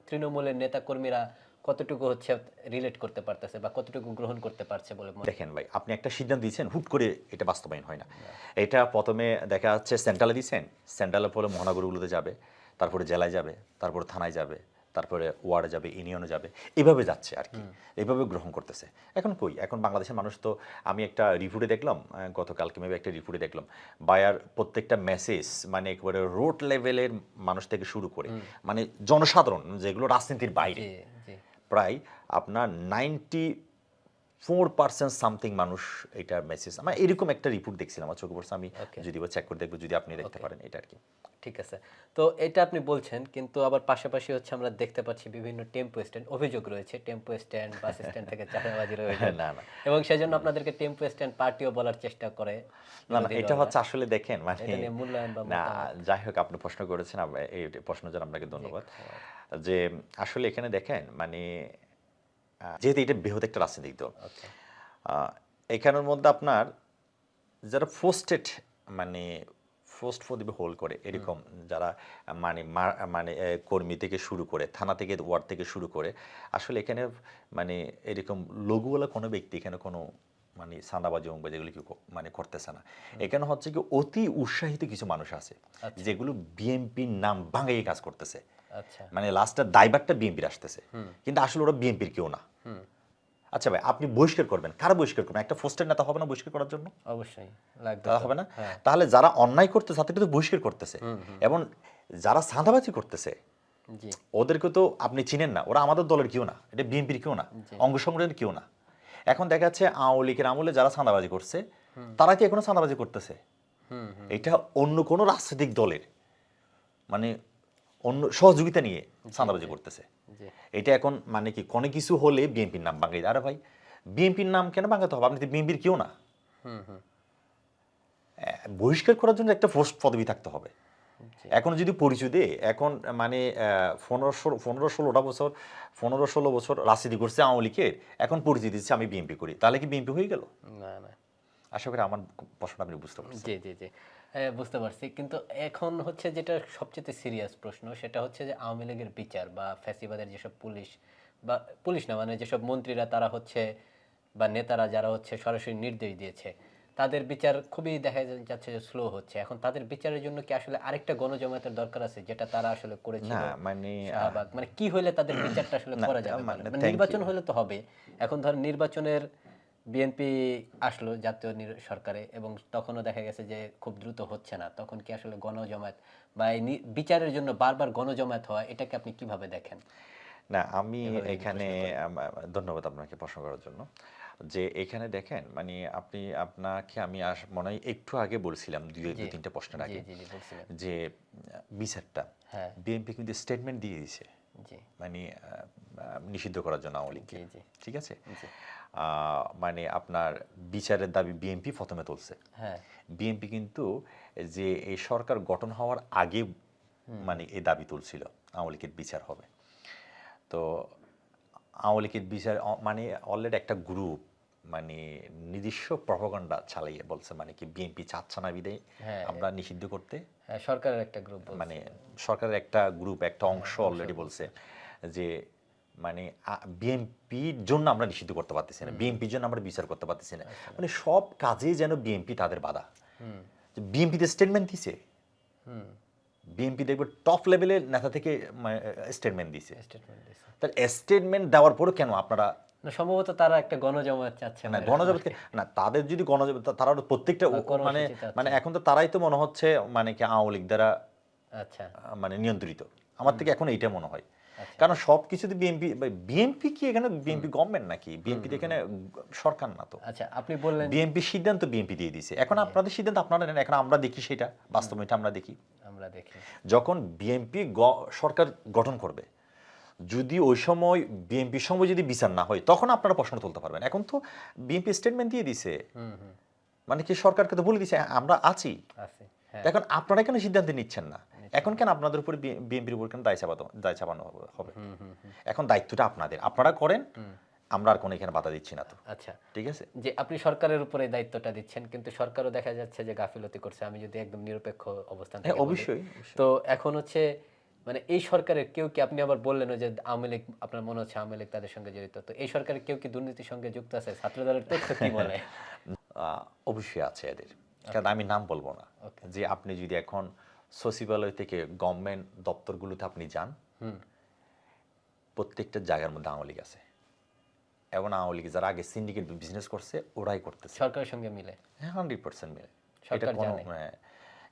তৃণমূলের নেতা কর্মীরা কতটুকু হচ্ছে রিলেট করতে পারতেছে বা কতটুকু গ্রহণ করতে পারছে বলে মনে হয়? দেখেন ভাই, আপনি একটা সিদ্ধান্ত দিয়েছেন, হুট করে এটা বাস্তবায়ন হয় না। এটা প্রথমে দেখা যাচ্ছে সেন্ট্রালে দিয়েছেন, সেন্ট্রালের পরে মহানগরগুলোতে যাবে, তারপরে জেলায় যাবে, তারপরে থানায় যাবে, তারপরে ওয়ার্ডে যাবে, ইউনিয়নে যাবে, এভাবে যাচ্ছে আর কি, এইভাবে গ্রহণ করতেছে। এখন কই, এখন বাংলাদেশের মানুষ তো, আমি একটা রিপোর্টে দেখলাম, গতকালকে মেবি একটা রিপোর্টে দেখলাম, বায়ার প্রত্যেকটা মেসেজ মানে একেবারে রোড লেভেলের মানুষ থেকে শুরু করে মানে জনসাধারণ যেগুলো রাজনীতির বাইরে, জি, জি, প্রায় আপনার 94% সামথিং মানুষ এটার মেসেজ, আমার এরকম একটা রিপোর্ট দেখছিলাম আমার চোখে পড়ছে, আমি যদি চেক করে দেখবো, যদি আপনি দেখতে পারেন এটা আর কি। ঠিক আছে। তো এটা আপনি বলছেন, কিন্তু আবার পাশাপাশি হচ্ছে আমরা দেখতে পাচ্ছি বিভিন্ন টেম্পো স্ট্যান্ড, অভিযোগ রয়েছে টেম্পো স্ট্যান্ড, বাস স্ট্যান্ড থেকে চাঁদাবাজির অভিযোগ। না না এবং সেজন্য আপনাদেরকে টেম্পো স্ট্যান্ড পার্টিও বলার চেষ্টা করে। না না, এটা হচ্ছে আসলে দেখেন মানে এটা নিয়ে মূল্যায়ন বা না, মতামত? যাই হোক আপনি প্রশ্ন করেছেন, এই প্রশ্নের জন্য আপনাকে ধন্যবাদ। যে আসলে এখানে দেখেন মানে যেহেতু এটা বৃহৎ একটা রাজনৈতিক দল, ওকে, এখানের মধ্যে আপনার যারা ফোস্টেড মানে ফোস্ট ফর দিবে হোল্ড করে এরকম যারা মানে মানে কর্মী থেকে শুরু করে, থানা থেকে ওয়ার্ড থেকে শুরু করে, আসলে এখানে মানে এরকম লঘুওয়ালা কোনো ব্যক্তি এখানে কোনো মানে সান্দাবাজি অঙ্গ যেগুলো কি মানে করতেছে না। এখানে হচ্ছে কি অতি উৎসাহিত কিছু মানুষ আছে যেগুলো বিএনপির নাম ভাঙাইয়ে কাজ করতেছে, আচ্ছা, মানে লাস্টটা দায়ভারটা বিএনপির আসতেছে, কিন্তু আসলে ওরা বিএনপির কেউ না। আচ্ছা ভাই, আপনি বহিষ্কার করবেন, কারা বহিষ্কার করবেন? একটা ফোস্টের নেতা হবে না বহিষ্কার করার জন্য? অবশ্যই লাগবে তা তো। হবে না? হ্যাঁ, তাহলে যারা অন্যায় করতেছে তাদেরকে তো বহিষ্কার করতেছে, এবং যারা চাঁদাবাজি করতেছে জি, ওদেরকে তো আপনি চিনেন না, ওরা আমাদের দলের কেউ না, এটা বিএনপির কেউ না, অঙ্গ সংগঠনের কেউ না। এখন দেখা যাচ্ছে আওয়ামী লীগের আমলে যারা চাঁদাবাজি করছে তারা কি এখনো চাঁদাবাজি করতেছে? এটা অন্য কোনো রাজনৈতিক দলের মানে অন্য সহযোগিতা নিয়ে চাঁদাবাজি করতেছে। জি, এটা এখন মানে কি কোনো কিছু হলে বিএনপির নাম ভাঙাই, আরে ভাই বিএনপির নাম কেন ভাঙাতে হবে? আপনি তো বিএনপির কেউ না। বহিষ্কার করার জন্য একটা পোস্ট পদবি থাকতে হবে, এখন যদি পরিচয় দেয়, এখন মানে 15-16 বছর রাজনীতি করছে আওয়ামী লীগের, এখন পরিচয় দিচ্ছে আমি বিএনপি করি, তাহলে কি বিএনপি হয়ে গেল? না না। আশা করি আমার প্রশ্নটা আপনি বুঝতে পারছেন। জি জি জি, হ্যাঁ, বুঝতে পারছি। কিন্তু এখন হচ্ছে যেটা সবচেয়ে সিরিয়াস প্রশ্ন, সেটা হচ্ছে যে আওয়ামী লীগের বিচার বা ফ্যাসিবাদের যেসব পুলিশ, বা পুলিশ না মানে যেসব মন্ত্রীরা তারা হচ্ছে, বা নেতারা যারা হচ্ছে সরাসরি নির্দেশ দিয়েছে, তাদের বিচার খুবই দেখা যাচ্ছে যে স্লো হচ্ছে। এখন তাদের বিচারের জন্য কি আসলে আরেকটা গণজমায়েতের দরকার আছে, যেটা তারা আসলে করেছিল না মানে শাহবাগ? মানে কি হইলে তাদের বিচারটা আসলে না, করা যাবে? মানে মানে thank নির্বাচন you। হলে তো হবে। এখন ধর নির্বাচনের বিএনপি আসলো জাতীয় সরকারে, এবং তখনও দেখা গেছে যে খুব দ্রুত হচ্ছে না, তখন কি আসলে গণজমায়েত বা এই বিচারের জন্য বারবার গণজমায়েত হয়, এটাকে আপনি কিভাবে দেখেন? না আমি এভাবে যদি এখানে প্রশ্ন করি। ধন্যবাদ আপনাকে প্রশ্ন করার জন্য। যে এখানে দেখেন মানে আপনাকে আমি মনে হয় একটু আগে বলছিলাম জি 2-3টা প্রশ্নের জি আগে জি জি বলছিলেন। যে বিচারটা হ্যাঁ। বিএনপি কিন্তু স্টেটমেন্ট দিয়ে দিয়েছে জি মানে নিষিদ্ধ করার জন্য আওয়ামী লীগকে, জি জি ঠিক আছে? জি। মানে আপনার বিচারের দাবি বিএনপি প্রথমে তুলছে। হ্যাঁ। বিএনপি কিন্তু যে এই সরকার গঠন হওয়ার আগে মানে এই দাবি তুলছিল আওয়ামী লীগের বিচার হবে। তো আওয়ামী লীগের বিচার মানে অলরেডি একটা গ্রুপ মানে নিজস্ব প্রপাগান্ডা চালিয়ে বলছে মানে কি বিএনপি চাচ্ছে না বিদে হ্যাঁ আমরা নিষিদ্ধ করতে। হ্যাঁ, সরকারের একটা গ্রুপ মানে বলছিল। সরকারের একটা গ্রুপ একটা হ্যাঁ, অংশ অংশ অলরেডি বলছে। বলছে যে মানে বিএনপির জন্য আমরা নিষিদ্ধ করতে পারতেছি না, বিএনপির জন্য আমরা বিচার করতে পারতেছি না, মানে সব কাজে যেন বিএনপি তাদের বাধা। বিএনপিতে স্টেটমেন্ট দিছে, হুম। বিএনপি দেখবে টপ লেভেলের নেতা থেকে স্টেটমেন্ট দিছে, স্টেটমেন্ট দিছে। তাহলে স্টেটমেন্ট দেওয়ার পরও কেন আপনারা না, সম্ভবত তারা একটা গণজমায়েত চাচ্ছে না না গণজগৎকে না তাদের যদি গণজগৎ তারা তো প্রত্যেকটা বা মানে কর্মসূচি চাচ্ছে। মানে এখন তো তারাই তো মনে হচ্ছে মানে কি আওয়ামী লীগ দ্বারা আচ্ছা মানে নিয়ন্ত্রিত, আমার থেকে এখন এইটা মনে হয়। আচ্ছা। কারণ সব কিছুতে বিএনপি, বিএনপি কি এখানে বিএনপি গভর্নমেন্ট নাকি? বিএনপি এখানে সরকার না তো। আচ্ছা, আপনি বললেন। বিএনপি সিদ্ধান্ত বিএনপি দিয়ে দিয়েছে, এখন আপনাদের সিদ্ধান্ত আপনারা নেন, এখন আমরা দেখি সেটা বাস্তবতা আমরা দেখি। আমরা দেখি। যখন বিএনপি সরকার গঠন করবে, যদি ওই সময় বিএনপির সময় যদি বিচার না হয় তখন আপনারা প্রশ্ন তুলতে পারবেন। এখন তো বিএনপি স্টেটমেন্ট দিয়ে দিছে, মানে কি সরকারকে তো বলে দিছে আমরা আছি। আছে। হ্যাঁ। এখন আপনারা কেন সিদ্ধান্ত নিচ্ছেন না? এখন কেন আপনাদের উপর বিএনপির উপর কেন দায় চাপানো হবে? এখন দায়িত্বটা আপনাদের, আপনারা করেন, আমরা আর কোনো এখানে বাধা দিচ্ছি না তো, আচ্ছা, ঠিক আছে? যে আপনি সরকারের উপরে দায়িত্বটা দিচ্ছেন, কিন্তু সরকারও দেখা যাচ্ছে যে গাফিলতি করছে, আমি যদি একদম নিরপেক্ষ অবস্থান হ্যাঁ থেকে বলি। অবশ্যই। তো এখন হচ্ছে মানে এই সরকারের কেউ কি, আপনি আবার বললেন যে আওয়ামী লীগ, আপনার মনে হচ্ছে আওয়ামী লীগ তাদের সঙ্গে জড়িত, তো এই সরকারের কেউ কি দুর্নীতির সঙ্গে যুক্ত আছে? ছাত্রদলের তথ্য কি বলে? অবশ্যই আছে এদের, কারণ আমি নাম বলবো না। যে আপনি যদি এখন সচিবালয় থেকে গভর্নমেন্ট দপ্তরগুলোতে আপনি যান, প্রত্যেকটা জায়গার মধ্যে আওয়ামী লীগ আছে, এবং আওয়ামী লীগ যারা আগে সিন্ডিকেট বিজনেস করছে ওরাই করতেছে সরকারের সঙ্গে মিলে? হ্যাঁ 100% মিলে। এটা সরকার কোনো জানে?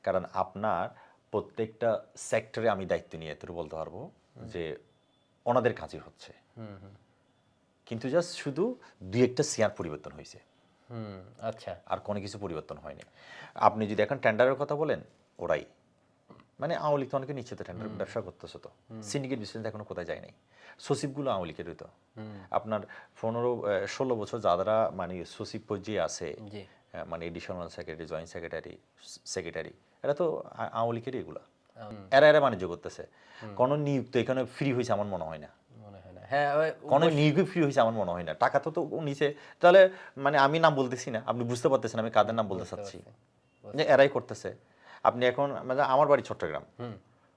কারণ আপনার প্রত্যেকটা সেক্টরে আমি দায়িত্ব নিয়ে এত বলতে পারবো যে ওনাদের কাজই হচ্ছে, কিন্তু জাস্ট শুধু দুই একটা শেয়ার পরিবর্তন হয়েছে, আচ্ছা। আর কোনো কিছু পরিবর্তন হয়নি। আপনি যদি এখন টেন্ডারের কথা বলেন, ওরাই মানে আওয়ামী লীগ তো অনেকে নিচ্ছে তো, টেন্ডার ব্যবসা করতেছে তো, সিন্ডিকেট বিজনেস এখনো কোথায় যায় নাই, সচিবগুলো আওয়ামী লীগের হইতো। আপনার 15-16 বছর যারা মানে সচিব পর্যায়ে আছে, জি। মানে এডিশনাল সেক্রেটারি, জয়েন্ট সেক্রেটারি, এরা তো আওয়ামী লীগেরই এগুলা, এরা বাণিজ্য করতেছে। কোনো নিয়োগ তো এখানে ফ্রি হয়েছে আমার মনে হয় না, মনে হয় না। হ্যাঁ, কোনো নিয়োগই ফ্রি হয়েছে আমার মনে হয় না, টাকা তো নিচে। তাহলে মানে আমি নাম বলতেছি না, আপনি বুঝতে পারতেছেন আমি কাদের নাম বলতে চাচ্ছি, যে এরাই করতেছে। আপনি এখন মানে আমার বাড়ি চট্টগ্রাম,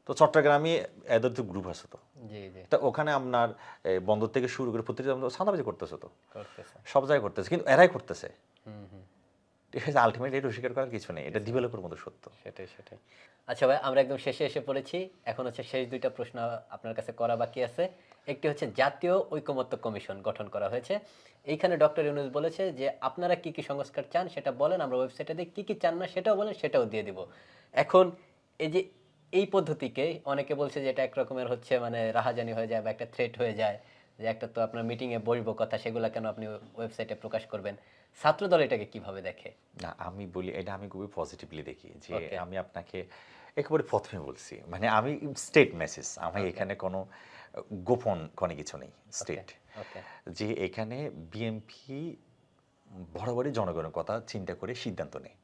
তো চট্টগ্রামে এদের তো গ্রুপ আছে তো, জি জি তা ওখানে আপনার বন্দর থেকে শুরু করে প্রত্যেকটা সাদাবাজি করতেছে তো, করতেছে। সব জায়গায় করতেছে, কিন্তু এরাই করতেছে। ঠিক আছে, আলটিমেটলি এটা স্বীকার করার কিছু নেই, এটা ডেভেলপের মতো সত্য। সেটাই সেটাই। আচ্ছা ভাই, আমরা একদম শেষে এসে পড়েছি। এখন হচ্ছে শেষ দুইটা প্রশ্ন আপনার কাছে করা বাকি আছে। একটি হচ্ছে জাতীয় ঐকমত্য কমিশন গঠন করা হয়েছে। এইখানে ডক্টর ইউনূস বলেছে যে আপনারা কি কি সংস্কার চান সেটা বলেন, আমরা ওয়েবসাইটে দিয়ে কি কি চান না সেটাও বলেন, সেটাও দিয়ে দিব। এখন এই যে এই পদ্ধতিকে অনেকে বলছে যে এটা এক রকমের হচ্ছে মানে রাহাজানি হয়ে যায় বা একটা থ্রেট হয়ে যায়, যে একটা তো আপনার মিটিংয়ে বসবো কথা, সেগুলো কেন আপনি ওয়েবসাইটে প্রকাশ করবেন? ছাত্রদল এটাকে কিভাবে দেখে? না আমি বলি এটা আমি খুবই পজিটিভলি দেখি, যে Okay. আমি আপনাকে একেবারে প্রথমে বলছি, মানে আমি স্টেট মেসেজ, আমি এখানে কোনো গোপন কোনো কিছু নেই, স্টেট ওকে। যে এখানে বিএনপি বরাবরই জনগণের কথা চিন্তা করে সিদ্ধান্ত নেয়।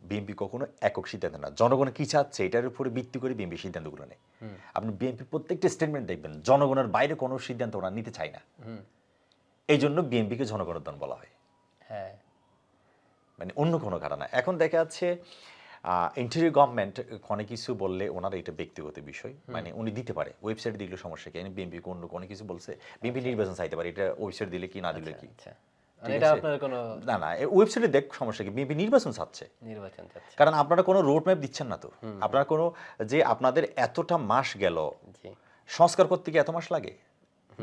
বিএনপি কখনো একক সিদ্ধান্ত না, জনগণ কি চাচ্ছে এটার উপরে ভিত্তি করে বিএনপি সিদ্ধান্তগুলো নেয়। আপনি বিএনপির প্রত্যেকটা স্টেটমেন্ট দেখবেন জনগণের বাইরে কোনো সিদ্ধান্ত ওরা নিতে চায় না। এই জন্য বিএনপিকে জনগণের দল বলা হয়, হ্যাঁ মানে অন্য কোনো কারণ না। এখন দেখা যাচ্ছে ইন্টেরিয়র গভর্নমেন্ট অনেক কিছু বললে ওনার এটা ব্যক্তিগত বিষয়, মানে উনি দিতে পারে, ওয়েবসাইট দিলে সমস্যা কি, বিএনপি অন্য কোনো কিছু বলছে, বিএনপি নির্বাচন চাইতে পারে, এটা ওয়েবসাইট দিলে কি না দিলে কি, আচ্ছা ঠিক এটা আছে? আপনার কোনো না না, ওয়েবসাইটে দেখ সমস্যা কি, বিএনপি নির্বাচন চাচ্ছে, নির্বাচন চাচ্ছে? কারণ আপনারা কোনো রোড ম্যাপ দিচ্ছেন না তো, আপনারা কোনো, যে আপনাদের এতটা মাস গেল জি সংস্কার করতে কি এত মাস লাগে?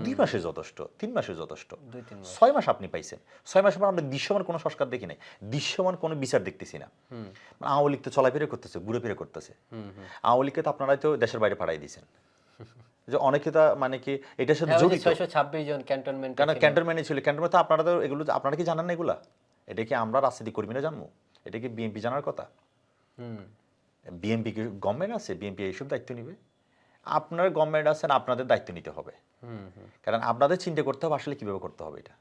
2 মাসে যথেষ্ট, 3 মাসে যথেষ্ট, 2-3 মাস 6 মাস আপনি পাইছেন। 6 মাসের পর আমরা দৃশ্যমান কোনো সংস্কার দেখি নাই, দৃশ্যমান কোনো বিচার দেখতেছি না। আওয়ামী লীগ তো চলাফেরা করতেছে, ঘুরে ফিরে করতেছে। আওয়ামী লীগকে তো আপনারাই তো দেশের বাইরে পাঠাই দিয়েছেন, যে অনেকে তো মানে কি এটার সাথে হ্যাঁ, ওই যে জড়িত, 626 জন ক্যান্টনমেন্ট কেন ক্যান্টনমেন্টে ছিল, ক্যান্টনমেন্ট তো আপনারা তো এগুলো, আপনারা কি জানেন না এগুলা? এটা কি আমরা রাজনীতি কর্মীরা জানবো? এটা কি বিএনপি জানার কথা? বিএনপি কি গভর্নমেন্ট আছে, বিএনপি এইসব দায়িত্ব নিবে? আপনার গভর্নমেন্ট আছেন, আপনাদের দায়িত্ব নিতে হবে, কারণ আপনাদের চিন্তা করতে হবে আসলে কিভাবে করতে হবে এটা।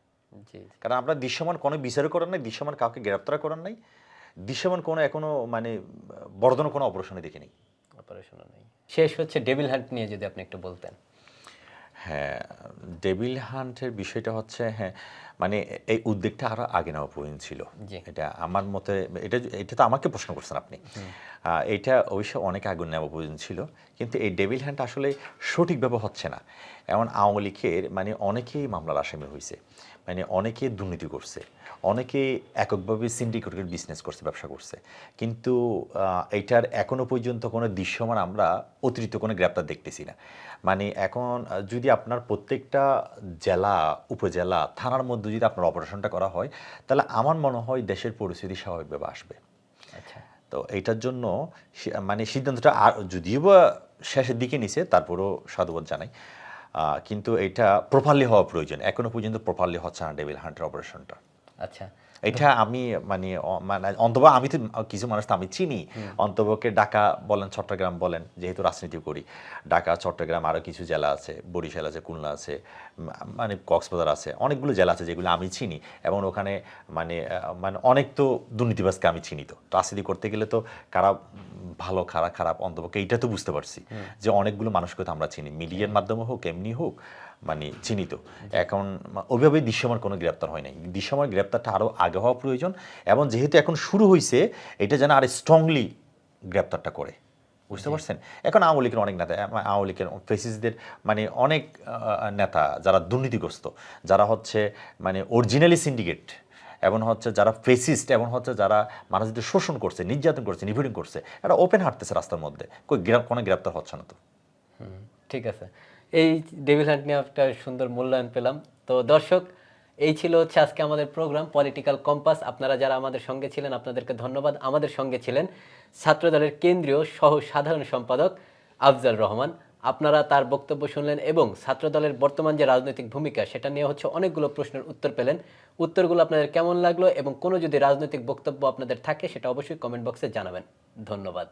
জি কারণ আপনার দৃশ্যমান কোনো বিচার করেন নাই, দৃশ্যমান কাউকে গ্রেপ্তার করেন নাই, দৃশ্যমান কোনো এখনো মানে বড় কোনো অপারেশনে দেখিনি। অপারেশনও নেই। শেষ হচ্ছে ডেভিল হান্ট নিয়ে যদি আপনি একটু বলতেন। হ্যাঁ, ডেভিল হান্টের বিষয়টা হচ্ছে, হ্যাঁ মানে এই উদ্যোগটা আরো আগে নেওয়া প্রয়োজন ছিল। জি। এটা আমার মতে, এটা এটা তো আমাকে প্রশ্ন করছেন আপনি। এটা অবশ্যই অনেক আগে নেওয়া প্রয়োজন ছিল, কিন্তু এই ডেভিল হান্ট আসলে সঠিকভাবে হচ্ছে না। এমন আওয়ামী লীগের মানে অনেকেই মামলার আসামি হয়েছে, মানে অনেকে দুর্নীতি করছে, অনেকে এককভাবে সিন্ডিকেটের বিজনেস করছে, ব্যবসা করছে, কিন্তু এইটার এখনো পর্যন্ত কোনো দৃশ্যমান আমরা অতিরিক্ত কোনো গ্রেপ্তার দেখতেছি না। মানে এখন যদি আপনার প্রত্যেকটা জেলা, উপজেলা, থানার মধ্যে যদি আপনার অপারেশনটা করা হয়, তাহলে আমার মনে হয় দেশের পরিস্থিতি স্বাভাবিকভাবে আসবে। আচ্ছা তো এইটার জন্য মানে সিদ্ধান্তটা আর যদিও বা শেষের দিকে নিছে, তারপরও সাধুবাদ জানাই, কিন্তু এটা প্রপারলি হওয়া প্রয়োজন। এখনো পর্যন্ত প্রপারলি হচ্ছে না ডেভিল হান্টার অপারেশনটা। আচ্ছা এটা আমি মানে মানে অন্তত আমি তো কিছু মানুষ তো আমি চিনি, অন্ততকে ঢাকা বলেন, চট্টগ্রাম বলেন, যেহেতু রাজনীতি করি, ঢাকা, চট্টগ্রাম, আরও কিছু জেলা আছে, বরিশাল আছে, খুলনা আছে, মানে কক্সবাজার আছে, অনেকগুলো জেলা আছে যেগুলো আমি চিনি, এবং ওখানে মানে মানে অনেক তো দুর্নীতিবাজকে আমি চিনি। তো রাজনীতি করতে গেলে তো কারা ভালো, খারাপ খারাপ অন্তপক্ষে এইটা তো বুঝতে পারছি যে অনেকগুলো মানুষকে তো আমরা চিনি, মিডিয়ার মাধ্যমে হোক এমনি হোক, মানে চিহ্নিত। এখন ওইভাবে দৃশ্যমান কোনো গ্রেপ্তার হয় নাই, দৃশ্যমান গ্রেপ্তারটা আরও আগে হওয়া প্রয়োজন, এবং যেহেতু এখন শুরু হয়েছে এটা যেন আরো স্ট্রংলি গ্রেপ্তারটা করে, বুঝতে পারছেন? এখন আওয়ামী লীগের অনেক নেতা, আওয়ামী লীগের ফেসিসদের মানে অনেক নেতা যারা দুর্নীতিগ্রস্ত, যারা হচ্ছে মানে অরিজিনালি সিন্ডিকেট, এবং হচ্ছে যারা ফেসিস্ট, এবং হচ্ছে যারা মানুষদের শোষণ করছে, নির্যাতন করছে, নিপীড়ন করছে, এটা ওপেন হাঁটতেছে রাস্তার মধ্যে, কোনো গ্রেপ্তার হচ্ছে না তো। ঠিক আছে, এই ডেভিল হান্ট নিয়ে একটা সুন্দর মূল্যায়ন পেলাম। তো দর্শক, এই ছিল হচ্ছে আজকে আমাদের প্রোগ্রাম পলিটিক্যাল কম্পাস। আপনারা যারা আমাদের সঙ্গে ছিলেন আপনাদেরকে ধন্যবাদ। আমাদের সঙ্গে ছিলেন ছাত্রদলের কেন্দ্রীয় সহ সাধারণ সম্পাদক আফজাল রহমান। আপনারা তার বক্তব্য শুনলেন এবং ছাত্রদলের বর্তমান যে রাজনৈতিক ভূমিকা সেটা নিয়ে হচ্ছে অনেকগুলো প্রশ্নের উত্তর পেলেন। উত্তরগুলো আপনাদের কেমন লাগলো এবং কোনো যদি রাজনৈতিক বক্তব্য আপনাদের থাকে সেটা অবশ্যই কমেন্ট বক্সে জানাবেন। ধন্যবাদ।